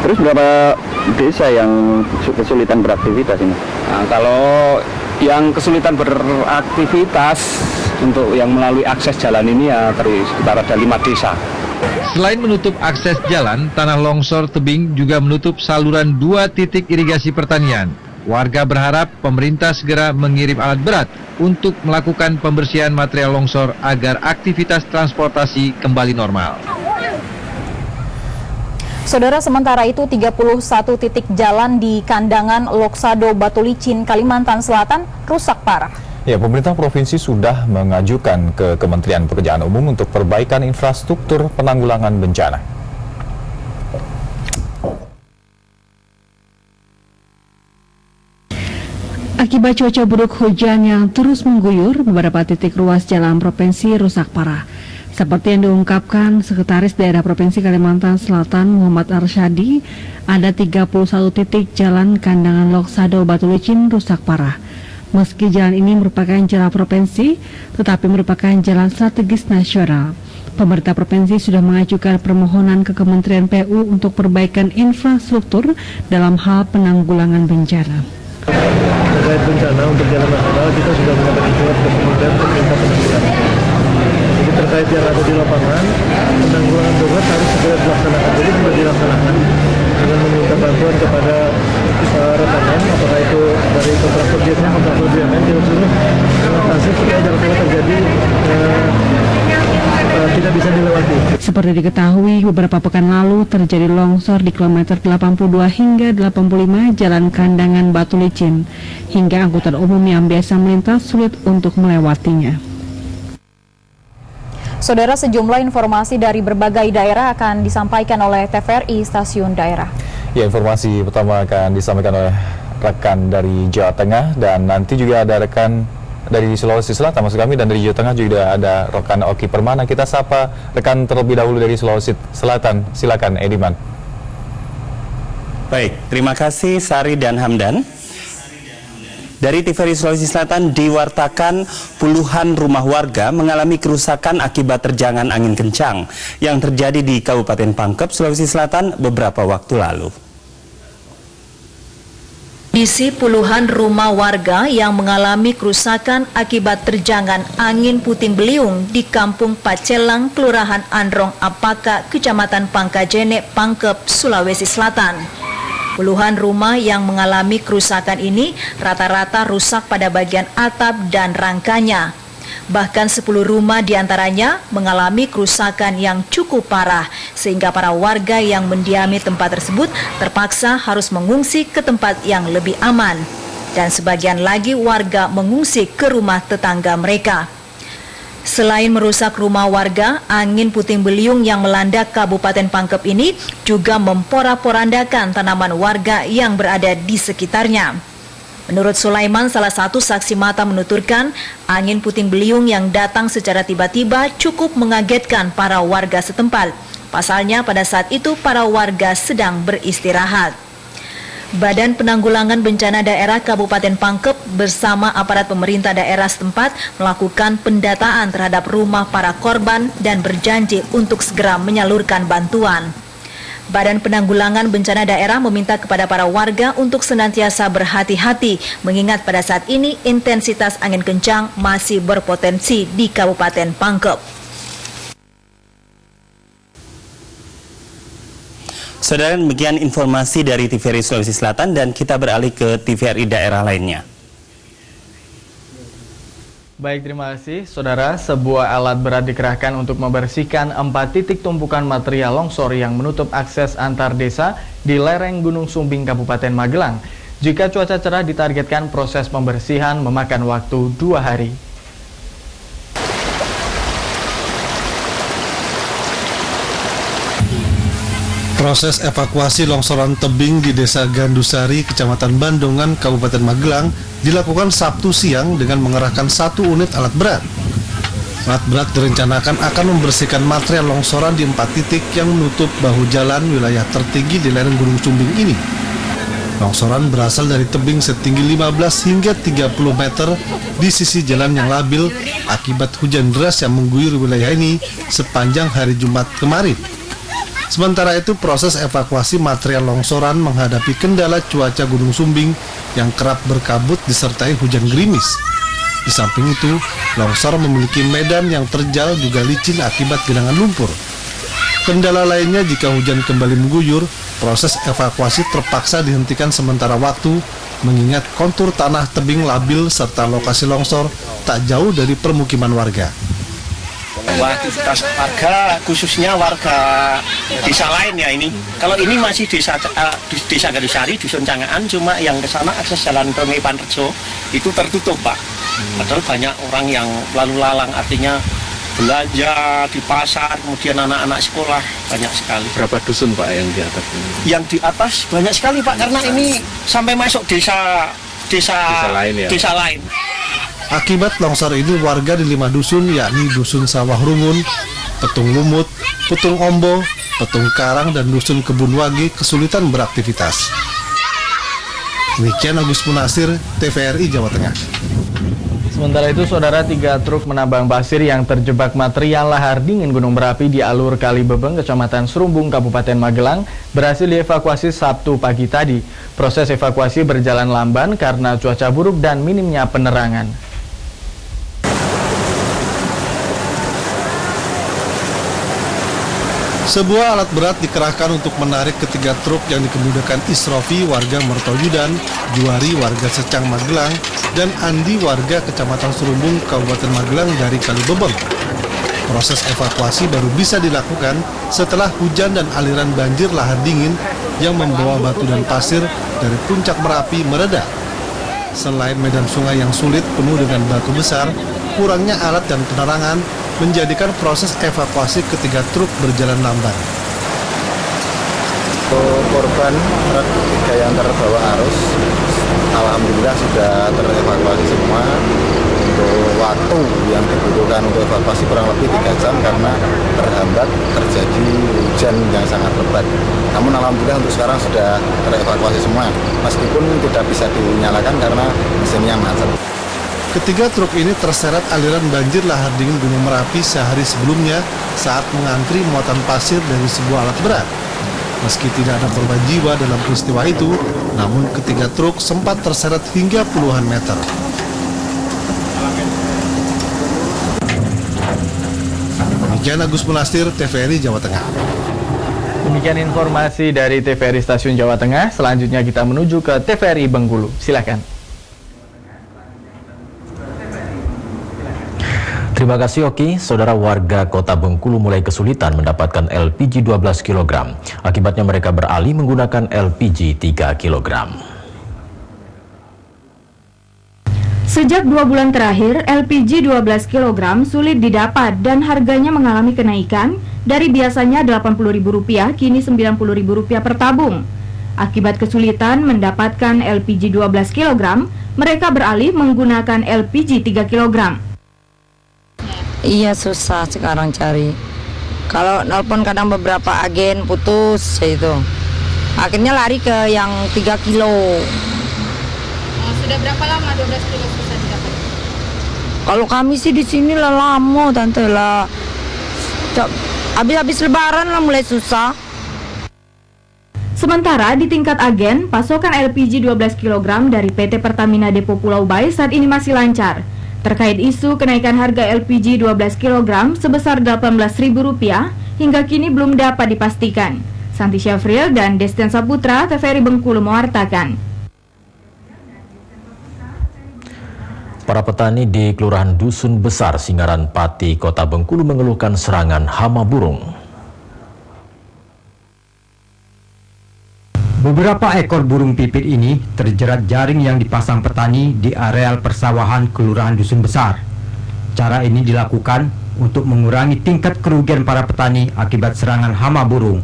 Terus berapa desa yang kesulitan beraktivitas ini? Nah, kalau yang kesulitan beraktivitas untuk yang melalui akses jalan ini ya sekitar ada 5 desa. Selain menutup akses jalan, tanah longsor tebing juga menutup saluran 2 titik irigasi pertanian. Warga berharap pemerintah segera mengirim alat berat untuk melakukan pembersihan material longsor agar aktivitas transportasi kembali normal. Saudara, sementara itu 31 titik jalan di Kandangan Loksado Batu Licin, Kalimantan Selatan rusak parah. Ya, pemerintah provinsi sudah mengajukan ke Kementerian Pekerjaan Umum untuk perbaikan infrastruktur penanggulangan bencana. Akibat cuaca buruk hujan yang terus mengguyur, beberapa titik ruas jalan provinsi rusak parah. Seperti yang diungkapkan Sekretaris Daerah Provinsi Kalimantan Selatan Muhammad Arsyadi, ada 31 titik jalan Kandangan Loksado Batu Licin rusak parah. Meski jalan ini merupakan jalan provinsi, tetapi merupakan jalan strategis nasional. Pemerintah provinsi sudah mengajukan permohonan ke Kementerian PU untuk perbaikan infrastruktur dalam hal penanggulangan bencana. Terkait bencana untuk jalan nasional, kita sudah menyampaikan surat ke Kementerian Pemerintah Penanggulangan. Jadi terkait yang ada di lapangan, penanggulangan darurat harus segera dilaksanakan. Jadi sudah dilaksanakan dengan meminta bantuan kepada rekanan, apakah itu dari kontraktor JSM, kontraktor BUMN, di seluruh lokasi supaya jangan sampai terjadi tidak bisa dilewati. Seperti diketahui, beberapa pekan lalu terjadi longsor di kilometer 82 hingga 85 Jalan Kandangan Batu Licin, hingga angkutan umum yang biasa melintas sulit untuk melewatinya. Saudara, sejumlah informasi dari berbagai daerah akan disampaikan oleh TVRI Stasiun Daerah. Ya, informasi pertama akan disampaikan oleh rekan dari Jawa Tengah, dan nanti juga ada rekan dari Sulawesi Selatan maksud kami, dan dari Jawa Tengah juga ada rekan Oki Permana. Kita sapa rekan terlebih dahulu dari Sulawesi Selatan. Silakan Ediman. Baik, terima kasih Sari dan Hamdan. Dari TVRI Sulawesi Selatan diwartakan puluhan rumah warga mengalami kerusakan akibat terjangan angin kencang yang terjadi di Kabupaten Pangkep, Sulawesi Selatan beberapa waktu lalu. Kondisi puluhan rumah warga yang mengalami kerusakan akibat terjangan angin puting beliung di Kampung Pacelang, Kelurahan Androng Apaka, Kecamatan Pangkajene, Pangkep, Sulawesi Selatan. Puluhan rumah yang mengalami kerusakan ini rata-rata rusak pada bagian atap dan rangkanya. Bahkan 10 rumah diantaranya mengalami kerusakan yang cukup parah, sehingga para warga yang mendiami tempat tersebut terpaksa harus mengungsi ke tempat yang lebih aman. Dan sebagian lagi warga mengungsi ke rumah tetangga mereka. Selain merusak rumah warga, angin puting beliung yang melanda Kabupaten Pangkep ini juga memporak-porandakan tanaman warga yang berada di sekitarnya. Menurut Sulaiman, salah satu saksi mata menuturkan, angin puting beliung yang datang secara tiba-tiba cukup mengagetkan para warga setempat. Pasalnya pada saat itu para warga sedang beristirahat. Badan Penanggulangan Bencana Daerah Kabupaten Pangkep bersama aparat pemerintah daerah setempat melakukan pendataan terhadap rumah para korban dan berjanji untuk segera menyalurkan bantuan. Badan Penanggulangan Bencana Daerah meminta kepada para warga untuk senantiasa berhati-hati, mengingat pada saat ini intensitas angin kencang masih berpotensi di Kabupaten Pangkep. Saudara, demikian informasi dari TVRI Sulawesi Selatan dan kita beralih ke TVRI daerah lainnya. Baik, terima kasih. Saudara, sebuah alat berat dikerahkan untuk membersihkan 4 titik tumpukan material longsor yang menutup akses antar desa di lereng Gunung Sumbing, Kabupaten Magelang. Jika cuaca cerah, ditargetkan proses pembersihan memakan waktu 2 hari. Proses evakuasi longsoran tebing di Desa Gandusari, Kecamatan Bandongan, Kabupaten Magelang dilakukan Sabtu siang dengan mengerahkan 1 unit alat berat. Alat berat direncanakan akan membersihkan material longsoran di 4 titik yang menutup bahu jalan wilayah tertinggi di lereng Gunung Sumbing ini. Longsoran berasal dari tebing setinggi 15 hingga 30 meter di sisi jalan yang labil akibat hujan deras yang mengguyur wilayah ini sepanjang hari Jumat kemarin. Sementara itu, proses evakuasi material longsoran menghadapi kendala cuaca Gunung Sumbing yang kerap berkabut disertai hujan gerimis. Di samping itu, longsor memiliki medan yang terjal juga licin akibat genangan lumpur. Kendala lainnya jika hujan kembali mengguyur, proses evakuasi terpaksa dihentikan sementara waktu mengingat kontur tanah tebing labil serta lokasi longsor tak jauh dari permukiman warga. Aktivitas warga, khususnya warga desa lain ya ini. Kalau ini masih desa Gandusari, Dusun Cangaan, cuma yang ke sana akses jalan ke Panrejo itu tertutup, Pak. Padahal banyak orang yang lalu lalang, artinya belanja di pasar, kemudian anak-anak sekolah, banyak sekali. Berapa dusun, Pak, yang di atas ini? Yang di atas banyak sekali, Pak, karena ini sampai masuk desa lain ya? Desa lain. Akibat longsor ini, warga di 5 dusun yakni Dusun Sawah Rungun, Petung Lumut, Petung Ombo, Petung Karang, dan Dusun Kebun Wage kesulitan beraktivitas. Demikian Agus Munasir, TVRI Jawa Tengah. Sementara itu, saudara, 3 truk menambang pasir yang terjebak material lahar dingin gunung berapi di alur Kali Bebeng, Kecamatan Serumbung, Kabupaten Magelang, berhasil dievakuasi Sabtu pagi tadi. Proses evakuasi berjalan lamban karena cuaca buruk dan minimnya penerangan. Sebuah alat berat dikerahkan untuk menarik ketiga truk yang dikemudikan Isrofi, warga Mertoyudan, Juari, warga Secang Magelang, dan Andi, warga Kecamatan Serumbung, Kabupaten Magelang dari Kalibebeng. Proses evakuasi baru bisa dilakukan setelah hujan dan aliran banjir lahar dingin yang membawa batu dan pasir dari puncak Merapi mereda. Selain medan sungai yang sulit penuh dengan batu besar, kurangnya alat dan penerangan menjadikan proses evakuasi ketiga truk berjalan lamban. Korban truk 3 yang terbawa arus, alhamdulillah sudah terevakuasi semua. Untuk waktu yang dibutuhkan untuk evakuasi kurang lebih 3 jam karena terhambat terjadi hujan yang sangat lebat. Namun alhamdulillah untuk sekarang sudah terevakuasi semua, meskipun tidak bisa dinyalakan karena mesinnya macet. Ketiga truk ini terseret aliran banjir lahar dingin Gunung Merapi sehari sebelumnya saat mengantri muatan pasir dari sebuah alat berat. Meski tidak ada korban jiwa dalam peristiwa itu, namun ketiga truk sempat terseret hingga puluhan meter. Demikian Agus Munasir, TVRI Jawa Tengah. Demikian informasi dari TVRI Stasiun Jawa Tengah. Selanjutnya kita menuju ke TVRI Bengkulu. Silakan. Terima kasih Oki. Saudara, warga Kota Bengkulu mulai kesulitan mendapatkan LPG 12 kg. Akibatnya mereka beralih menggunakan LPG 3 kg. Sejak 2 bulan terakhir, LPG 12 kg sulit didapat dan harganya mengalami kenaikan dari biasanya Rp80.000 kini Rp90.000 per tabung. Akibat kesulitan mendapatkan LPG 12 kg, mereka beralih menggunakan LPG 3 kg. Iya, susah sekarang cari. Kalau nelpon kadang beberapa agen putus itu. Akhirnya lari ke yang 3 kilo. Sudah berapa lama 12 kilo susah didapat? Kalau kami sih di sini lah lama tante lah. Habis lebaran lah mulai susah. Sementara di tingkat agen, pasokan LPG 12 kg dari PT Pertamina Depo Pulau Bae saat ini masih lancar. Terkait isu kenaikan harga LPG 12 kg sebesar Rp18.000 hingga kini belum dapat dipastikan. Santi Syafril dan Desten Saputra, TVRI Bengkulu mewartakan. Para petani di Kelurahan Dusun Besar, Singaran Pati, Kota Bengkulu mengeluhkan serangan hama burung. Beberapa ekor burung pipit ini terjerat jaring yang dipasang petani di areal persawahan Kelurahan Dusun Besar. Cara ini dilakukan untuk mengurangi tingkat kerugian para petani akibat serangan hama burung.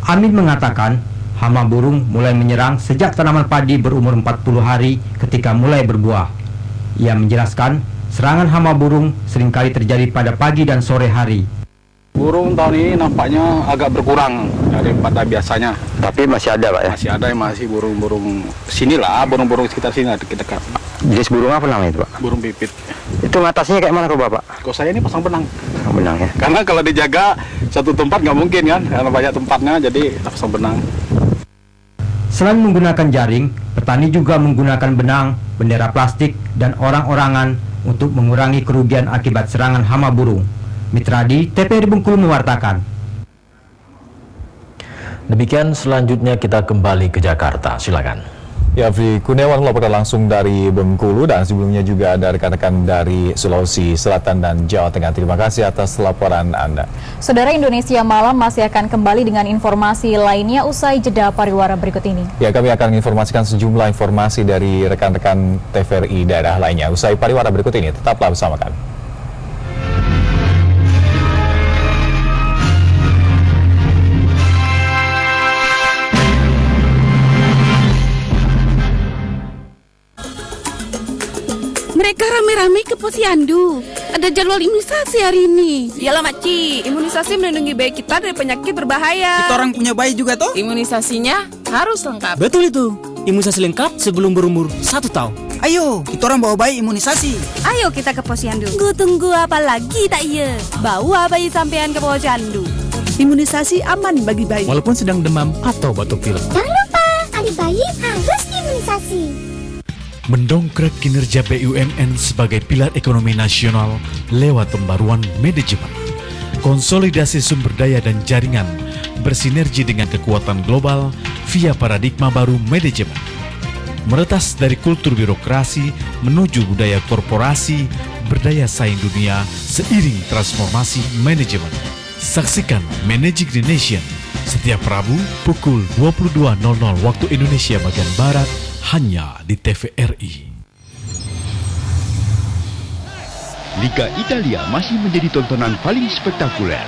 Amin mengatakan, hama burung mulai menyerang sejak tanaman padi berumur 40 hari ketika mulai berbuah. Ia menjelaskan, serangan hama burung seringkali terjadi pada pagi dan sore hari. Burung tahun ini nampaknya agak berkurang daripada biasanya. Tapi masih ada, Pak ya? Masih ada, masih burung-burung sinilah, burung-burung sekitar sini ada kita. Jenis burung apa namanya itu, Pak? Burung pipit. Itu ngatasnya kayak mana, Bapak? Kalau saya ini pasang benang. Pasang benang ya? Karena kalau dijaga satu tempat nggak mungkin kan, karena banyak tempatnya, jadi pasang benang. Selain menggunakan jaring, petani juga menggunakan benang, bendera plastik, dan orang-orangan untuk mengurangi kerugian akibat serangan hama burung. Mitradi, TVRI Bengkulu mewartakan. Demikian, selanjutnya kita kembali ke Jakarta. Silakan. Ya, Fri Kurniawan melaporkan langsung dari Bengkulu, dan sebelumnya juga ada rekan-rekan dari Sulawesi Selatan dan Jawa Tengah. Terima kasih atas laporan Anda. Saudara, Indonesia Malam masih akan kembali dengan informasi lainnya usai jeda pariwara berikut ini. Ya, kami akan menginformasikan sejumlah informasi dari rekan-rekan TVRI daerah lainnya. Usai pariwara berikut ini, tetaplah bersama kami. Mereka rame-rame ke Posyandu. Ada jadwal imunisasi hari ini. Yalah Maci, imunisasi melindungi bayi kita dari penyakit berbahaya. Kita orang punya bayi juga toh? Imunisasinya harus lengkap. Betul itu. Imunisasi lengkap sebelum berumur 1 tahun. Ayo, kita orang bawa bayi imunisasi. Ayo kita ke Posyandu. Tunggu apa lagi tak iya? Bawa bayi sampean ke Posyandu. Imunisasi aman bagi bayi. Walaupun sedang demam atau batuk pilek. Jangan lupa, adik bayi harus imunisasi. Mendongkrak kinerja BUMN sebagai pilar ekonomi nasional lewat pembaruan manajemen, konsolidasi sumber daya dan jaringan, bersinergi dengan kekuatan global via paradigma baru manajemen. Meretas dari kultur birokrasi menuju budaya korporasi, berdaya saing dunia seiring transformasi manajemen. Saksikan Managing the Nation setiap Rabu pukul 22.00 waktu Indonesia bagian Barat, hanya di TVRI. Liga Italia masih menjadi tontonan paling spektakuler.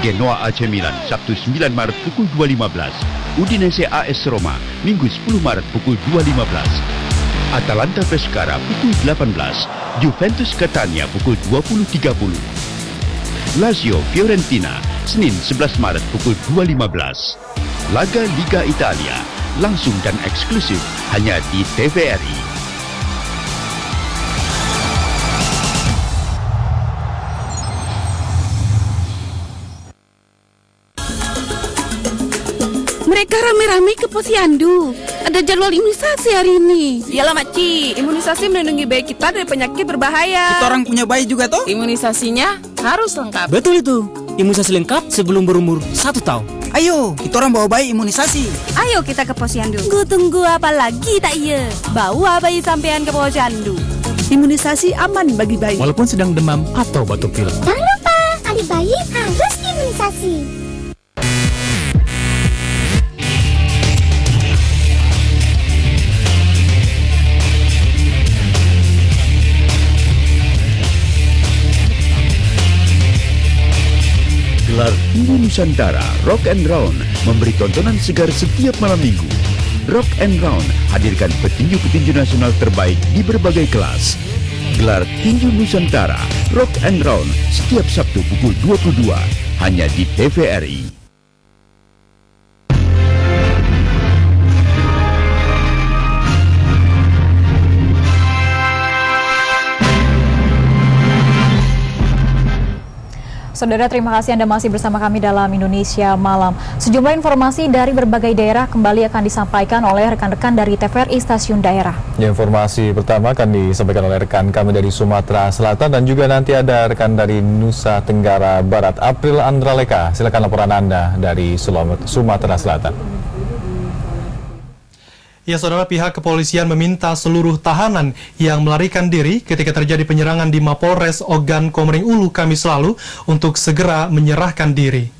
Genoa AC Milan Sabtu 9 Maret pukul 2.15. Udinese AS Roma Minggu 10 Maret pukul 2.15. Atalanta Pescara pukul 18. Juventus Catania pukul 20.30. Lazio Fiorentina Senin 11 Maret pukul 2.15. Laga Liga Italia langsung dan eksklusif hanya di TVRI. Mereka rame-rame ke Posyandu. Ada jadwal imunisasi hari ini. Yalah Maci, imunisasi melindungi bayi kita dari penyakit berbahaya. Kita orang punya bayi juga toh? Imunisasinya harus lengkap. Betul itu. Imunisasi lengkap sebelum berumur 1 tahun. Ayo, kita orang bawa bayi imunisasi. Ayo kita ke Posyandu. Tunggu apa lagi tak iya? Bawa bayi sampean ke Posyandu. Imunisasi aman bagi bayi. Walaupun sedang demam atau batuk pilek. Jangan lupa, adik bayi harus imunisasi. Gelar Tinju Nusantara Rock and Round memberi tontonan segar setiap malam minggu. Rock and Round hadirkan petinju-petinju nasional terbaik di berbagai kelas. Gelar Tinju Nusantara Rock and Round setiap Sabtu pukul 22 hanya di TVRI. Saudara, terima kasih Anda masih bersama kami dalam Indonesia Malam. Sejumlah informasi dari berbagai daerah kembali akan disampaikan oleh rekan-rekan dari TVRI Stasiun Daerah. Ya, informasi pertama akan disampaikan oleh rekan kami dari Sumatera Selatan dan juga nanti ada rekan dari Nusa Tenggara Barat, April Andraleka. Silakan laporan Anda dari Sumatera Selatan. Ya, saudara, pihak kepolisian meminta seluruh tahanan yang melarikan diri ketika terjadi penyerangan di Mapolres Ogan Komering Ulu Kamis lalu untuk segera menyerahkan diri.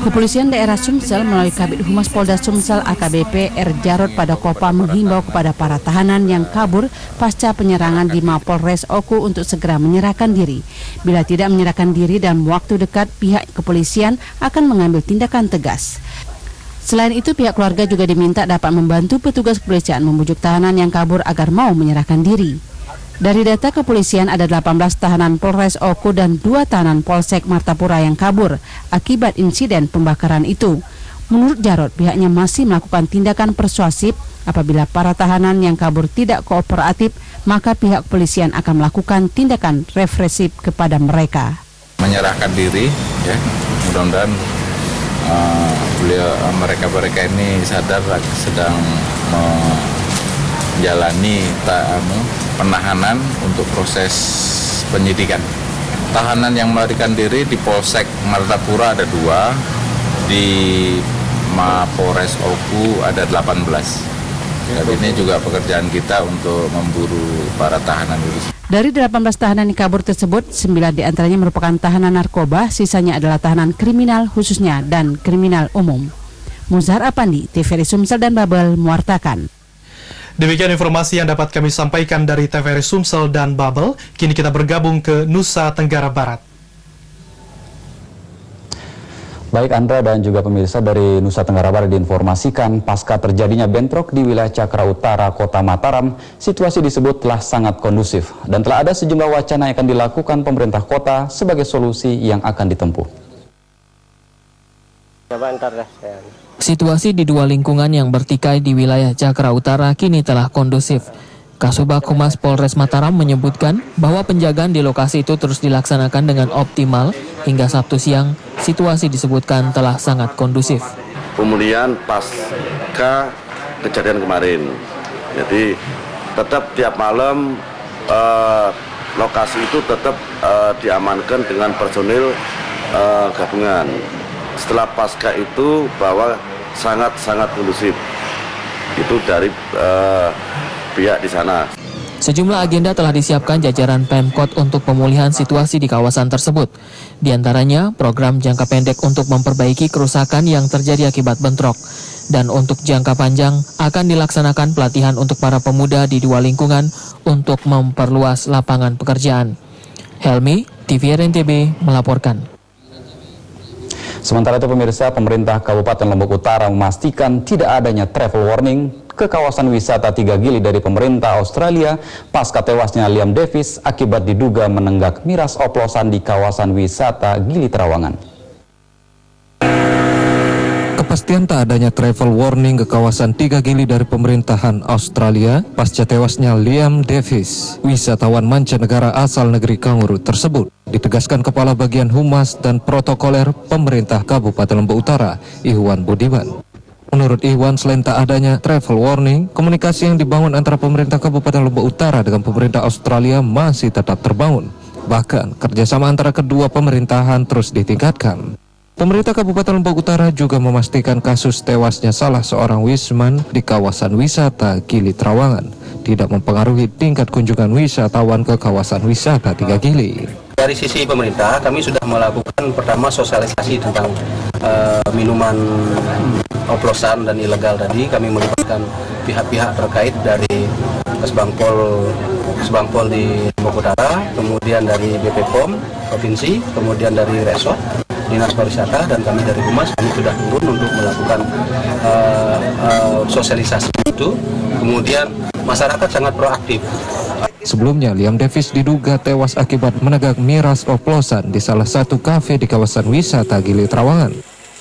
Kepolisian daerah Sumsel melalui Kabid Humas Polda Sumsel AKBP R. Jarod pada Kopa menghimbau kepada para tahanan yang kabur pasca penyerangan di Mapolres Oku untuk segera menyerahkan diri. Bila tidak menyerahkan diri dalam waktu dekat, pihak kepolisian akan mengambil tindakan tegas. Selain itu, pihak keluarga juga diminta dapat membantu petugas kepolisian membujuk tahanan yang kabur agar mau menyerahkan diri. Dari data kepolisian, ada 18 tahanan Polres Oku dan 2 tahanan Polsek Martapura yang kabur akibat insiden pembakaran itu. Menurut Jarod, pihaknya masih melakukan tindakan persuasif. Apabila para tahanan yang kabur tidak kooperatif, maka pihak kepolisian akan melakukan tindakan represif kepada mereka. Menyerahkan diri, ya, mudah-mudahan mereka ini sadar sedang menjalani penahanan untuk proses penyidikan. Tahanan yang melarikan diri di Polsek Martapura ada 2, di Mapolres Oku ada 18. Dan ini juga pekerjaan kita untuk memburu para tahanan itu. Dari 18 tahanan yang kabur tersebut, 9 diantaranya merupakan tahanan narkoba, sisanya adalah tahanan kriminal khususnya dan kriminal umum. Muzhar Apandi, TVRI Sumsel dan Babel mewartakan. Demikian informasi yang dapat kami sampaikan dari TVRI Sumsel dan Babel. Kini kita bergabung ke Nusa Tenggara Barat. Baik Andra dan juga pemirsa, dari Nusa Tenggara Barat diinformasikan pasca terjadinya bentrok di wilayah Cakra Utara, Kota Mataram, situasi disebut telah sangat kondusif dan telah ada sejumlah wacana yang akan dilakukan pemerintah kota sebagai solusi yang akan ditempuh. Situasi di 2 lingkungan yang bertikai di wilayah Cakra Utara kini telah kondusif. Kasubag Humas Polres Mataram menyebutkan bahwa penjagaan di lokasi itu terus dilaksanakan dengan optimal. Hingga Sabtu siang, situasi disebutkan telah sangat kondusif. Pemulihan pasca kejadian kemarin. Jadi tetap tiap malam lokasi itu tetap diamankan dengan personil gabungan. Setelah pasca itu bahwa sangat kondusif. Itu dari pihak di sana. Sejumlah agenda telah disiapkan jajaran Pemkot untuk pemulihan situasi di kawasan tersebut. Di antaranya, program jangka pendek untuk memperbaiki kerusakan yang terjadi akibat bentrok. Dan untuk jangka panjang, akan dilaksanakan pelatihan untuk para pemuda di 2 lingkungan untuk memperluas lapangan pekerjaan. Helmi, TVRI NTB melaporkan. Sementara itu pemirsa, pemerintah Kabupaten Lombok Utara memastikan tidak adanya travel warning ke kawasan wisata 3 Gili dari pemerintah Australia pasca tewasnya Liam Davis akibat diduga menenggak miras oplosan di kawasan wisata Gili Trawangan. Kepastian tak adanya travel warning ke kawasan 3 Gili dari pemerintahan Australia pasca tewasnya Liam Davis, wisatawan mancanegara asal negeri Kanguru tersebut, ditegaskan Kepala Bagian Humas dan Protokoler Pemerintah Kabupaten Lombok Utara, Ihwan Budiman. Menurut Ihwan, selain tak adanya travel warning, komunikasi yang dibangun antara pemerintah Kabupaten Lombok Utara dengan pemerintah Australia masih tetap terbangun. Bahkan, kerjasama antara kedua pemerintahan terus ditingkatkan. Pemerintah Kabupaten Lombok Utara juga memastikan kasus tewasnya salah seorang wisman di kawasan wisata Gili Trawangan tidak mempengaruhi tingkat kunjungan wisatawan ke kawasan wisata 3 Gili. Dari sisi pemerintah, kami sudah melakukan pertama sosialisasi tentang minuman oplosan dan ilegal tadi. Kami melibatkan pihak-pihak terkait dari Kesbangpol di Lombok Utara, kemudian dari BP POM Provinsi, kemudian dari Resort, Dinas Pariwisata, dan kami dari Humas. Kami sudah turun untuk melakukan sosialisasi itu. Kemudian masyarakat sangat proaktif. Sebelumnya, Liam Davis diduga tewas akibat menegak miras oplosan di salah satu kafe di kawasan wisata Gili Trawangan.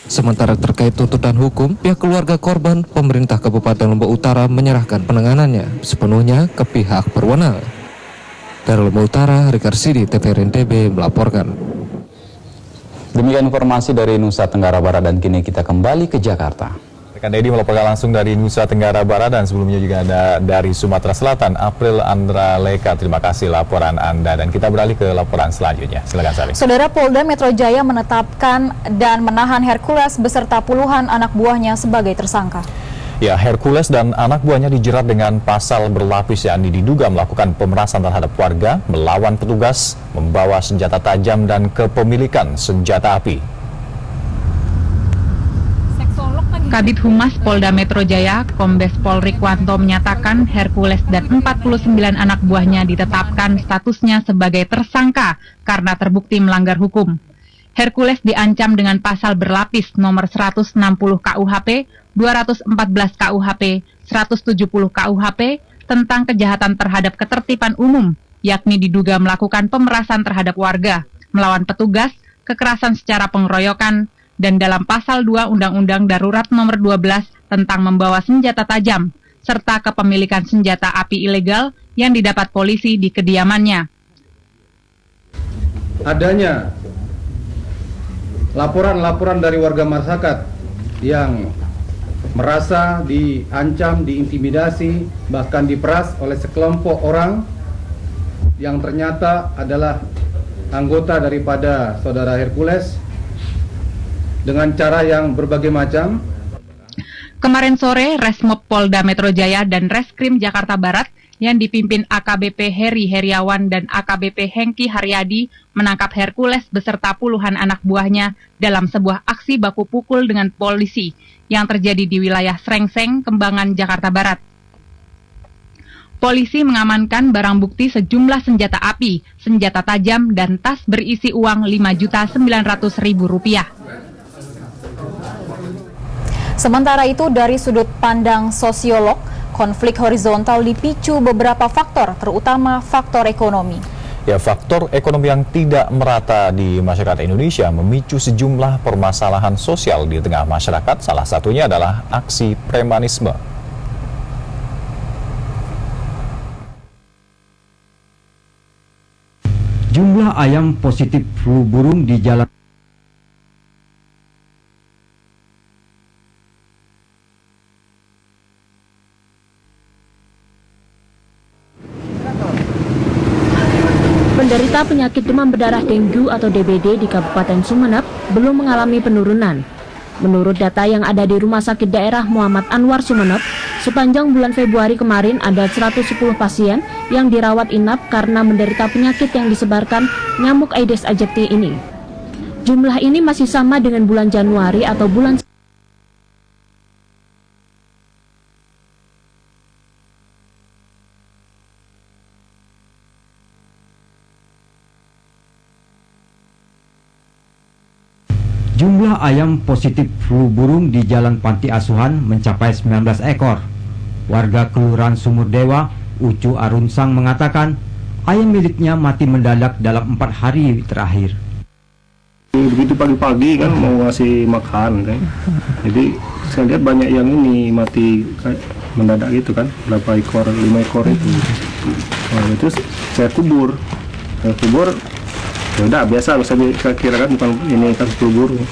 Sementara terkait tuntutan hukum, pihak keluarga korban, pemerintah Kabupaten Lombok Utara menyerahkan penanganannya sepenuhnya ke pihak berwenang. Dari Lombok Utara, Rikarsidi, TVRI NTB melaporkan. Demikian informasi dari Nusa Tenggara Barat dan kini kita kembali ke Jakarta. Rekan Dedi melaporkan langsung dari Nusa Tenggara Barat dan sebelumnya juga ada dari Sumatera Selatan, April Andra Leka. Terima kasih laporan Anda dan kita beralih ke laporan selanjutnya. Silakan Sari. Saudara, Polda Metro Jaya menetapkan dan menahan Hercules beserta puluhan anak buahnya sebagai tersangka. Ya, Hercules dan anak buahnya dijerat dengan pasal berlapis yakni diduga melakukan pemerasan terhadap warga, melawan petugas, membawa senjata tajam dan kepemilikan senjata api. Kabid Humas Polda Metro Jaya, Kombes Pol Rikwanto menyatakan Hercules dan 49 anak buahnya ditetapkan statusnya sebagai tersangka karena terbukti melanggar hukum. Hercules diancam dengan pasal berlapis nomor 160 KUHP, 214 KUHP, 170 KUHP tentang kejahatan terhadap ketertiban umum, yakni diduga melakukan pemerasan terhadap warga, melawan petugas, kekerasan secara pengeroyokan, dan dalam pasal 2 Undang-Undang Darurat nomor 12 tentang membawa senjata tajam, serta kepemilikan senjata api ilegal yang didapat polisi di kediamannya. Adanya laporan-laporan dari warga masyarakat yang merasa diancam, diintimidasi, bahkan diperas oleh sekelompok orang yang ternyata adalah anggota daripada saudara Hercules dengan cara yang berbagai macam. Kemarin sore, Resmob Polda Metro Jaya dan Reskrim Jakarta Barat yang dipimpin AKBP Heri Heriawan dan AKBP Hengki Haryadi menangkap Hercules beserta puluhan anak buahnya dalam sebuah aksi baku pukul dengan polisi yang terjadi di wilayah Srengseng, Kembangan, Jakarta Barat. Polisi mengamankan barang bukti sejumlah senjata api, senjata tajam, dan tas berisi uang Rp5.900.000. Sementara itu, dari sudut pandang sosiolog, konflik horizontal dipicu beberapa faktor, terutama faktor ekonomi. Ya, faktor ekonomi yang tidak merata di masyarakat Indonesia memicu sejumlah permasalahan sosial di tengah masyarakat. Salah satunya adalah aksi premanisme. Jumlah ayam positif flu burung di jalan Penderita penyakit demam berdarah dengue atau DBD di Kabupaten Sumeneb belum mengalami penurunan. Menurut data yang ada di Rumah Sakit Daerah Muhammad Anwar Sumeneb, sepanjang bulan Februari kemarin ada 110 pasien yang dirawat inap karena menderita penyakit yang disebarkan nyamuk Aedes aegypti ini. Jumlah ini masih sama dengan bulan Januari atau bulan Jumlah ayam positif flu burung di Jalan Panti Asuhan mencapai 19 ekor. Warga Kelurahan Sumur Dewa, Ucu Arunsang mengatakan ayam miliknya mati mendadak dalam 4 hari terakhir. Begitu pagi-pagi kan mau ngasih makan kan. Jadi saya lihat banyak yang ini mati mendadak gitu kan. Berapa ekor, 5 ekor itu. Nah, itu saya kubur. Ya udah biasa, saya kira kan bukan ini kasus flu burung.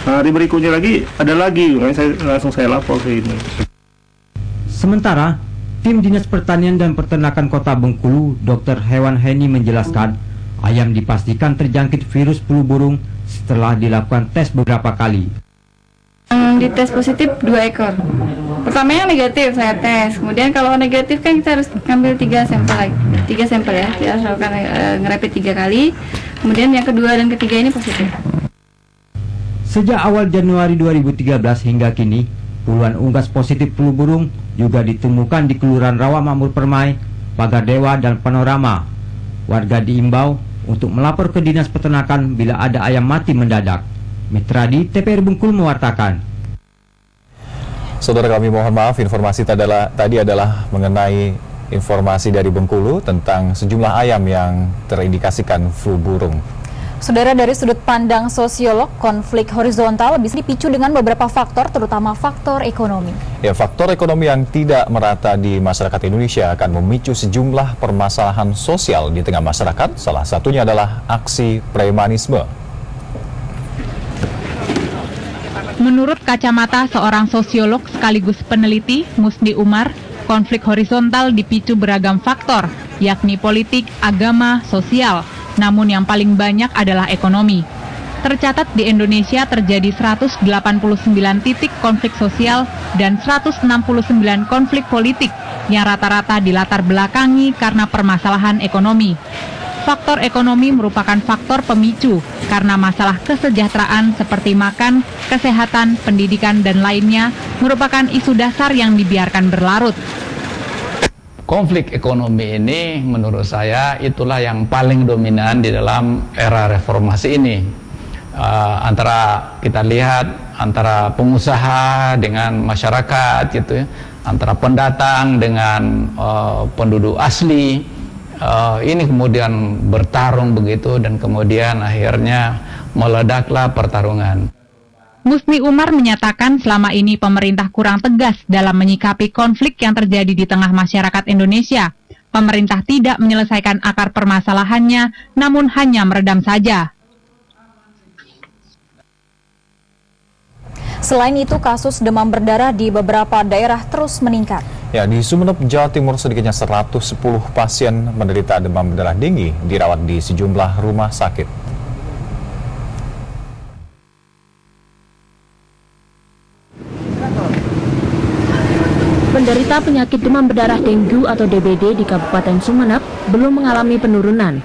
Hari berikutnya lagi ada lagi, langsung saya lapor ke ini. Sementara tim Dinas Pertanian dan Peternakan Kota Bengkulu, Dr. Hewan Heni menjelaskan ayam dipastikan terjangkit virus flu burung setelah dilakukan tes beberapa kali. Di tes positif 2 ekor. Pertama yang negatif saya tes, kemudian kalau negatif kan kita harus ngambil 3 sampel ya, kita harus lakukan ngerapid 3 kali. Kemudian yang kedua dan ketiga ini positif. Sejak awal Januari 2013 hingga kini, puluhan unggas positif flu burung juga ditemukan di Kelurahan Rawa Makmur Permai, Pagar Dewa, dan Panorama. Warga diimbau untuk melapor ke Dinas Peternakan bila ada ayam mati mendadak. Mitradi, TVRI Bengkulu mewartakan. Saudara kami mohon maaf, informasi tadi adalah mengenai informasi dari Bengkulu tentang sejumlah ayam yang terindikasikan flu burung. Saudara, dari sudut pandang sosiolog, konflik horizontal bisa dipicu dengan beberapa faktor, terutama faktor ekonomi. Ya, faktor ekonomi yang tidak merata di masyarakat Indonesia akan memicu sejumlah permasalahan sosial di tengah masyarakat. Salah satunya adalah aksi premanisme. Menurut kacamata seorang sosiolog sekaligus peneliti, Musni Umar, konflik horizontal dipicu beragam faktor, yakni politik, agama, sosial. Namun yang paling banyak adalah ekonomi. Tercatat di Indonesia terjadi 189 titik konflik sosial dan 169 konflik politik yang rata-rata dilatar belakangi karena permasalahan ekonomi. Faktor ekonomi merupakan faktor pemicu karena masalah kesejahteraan seperti makan, kesehatan, pendidikan, dan lainnya merupakan isu dasar yang dibiarkan berlarut. Konflik ekonomi ini menurut saya itulah yang paling dominan di dalam era reformasi ini. Antara kita lihat antara pengusaha dengan masyarakat gitu ya, antara pendatang dengan penduduk asli. Ini kemudian bertarung begitu dan kemudian akhirnya meledaklah pertarungan. Musni Umar menyatakan selama ini pemerintah kurang tegas dalam menyikapi konflik yang terjadi di tengah masyarakat Indonesia. Pemerintah tidak menyelesaikan akar permasalahannya, namun hanya meredam saja. Selain itu, kasus demam berdarah di beberapa daerah terus meningkat. Ya, di Sumeneb, Jawa Timur sedikitnya 110 pasien menderita demam berdarah tinggi dirawat di sejumlah rumah sakit. Penderita penyakit demam berdarah dengue atau DBD di Kabupaten Sumeneb belum mengalami penurunan.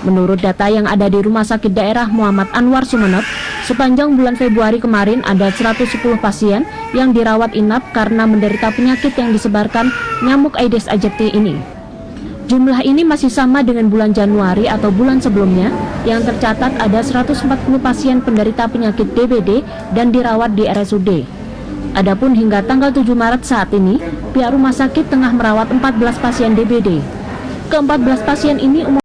Menurut data yang ada di Rumah Sakit Daerah Muhammad Anwar Sumeneb, sepanjang bulan Februari kemarin ada 110 pasien yang dirawat inap karena menderita penyakit yang disebarkan nyamuk Aedes aegypti ini. Jumlah ini masih sama dengan bulan Januari atau bulan sebelumnya yang tercatat ada 140 pasien penderita penyakit DBD dan dirawat di RSUD. Adapun hingga tanggal 7 Maret saat ini, pihak rumah sakit tengah merawat 14 pasien DBD. Ke-14 pasien ini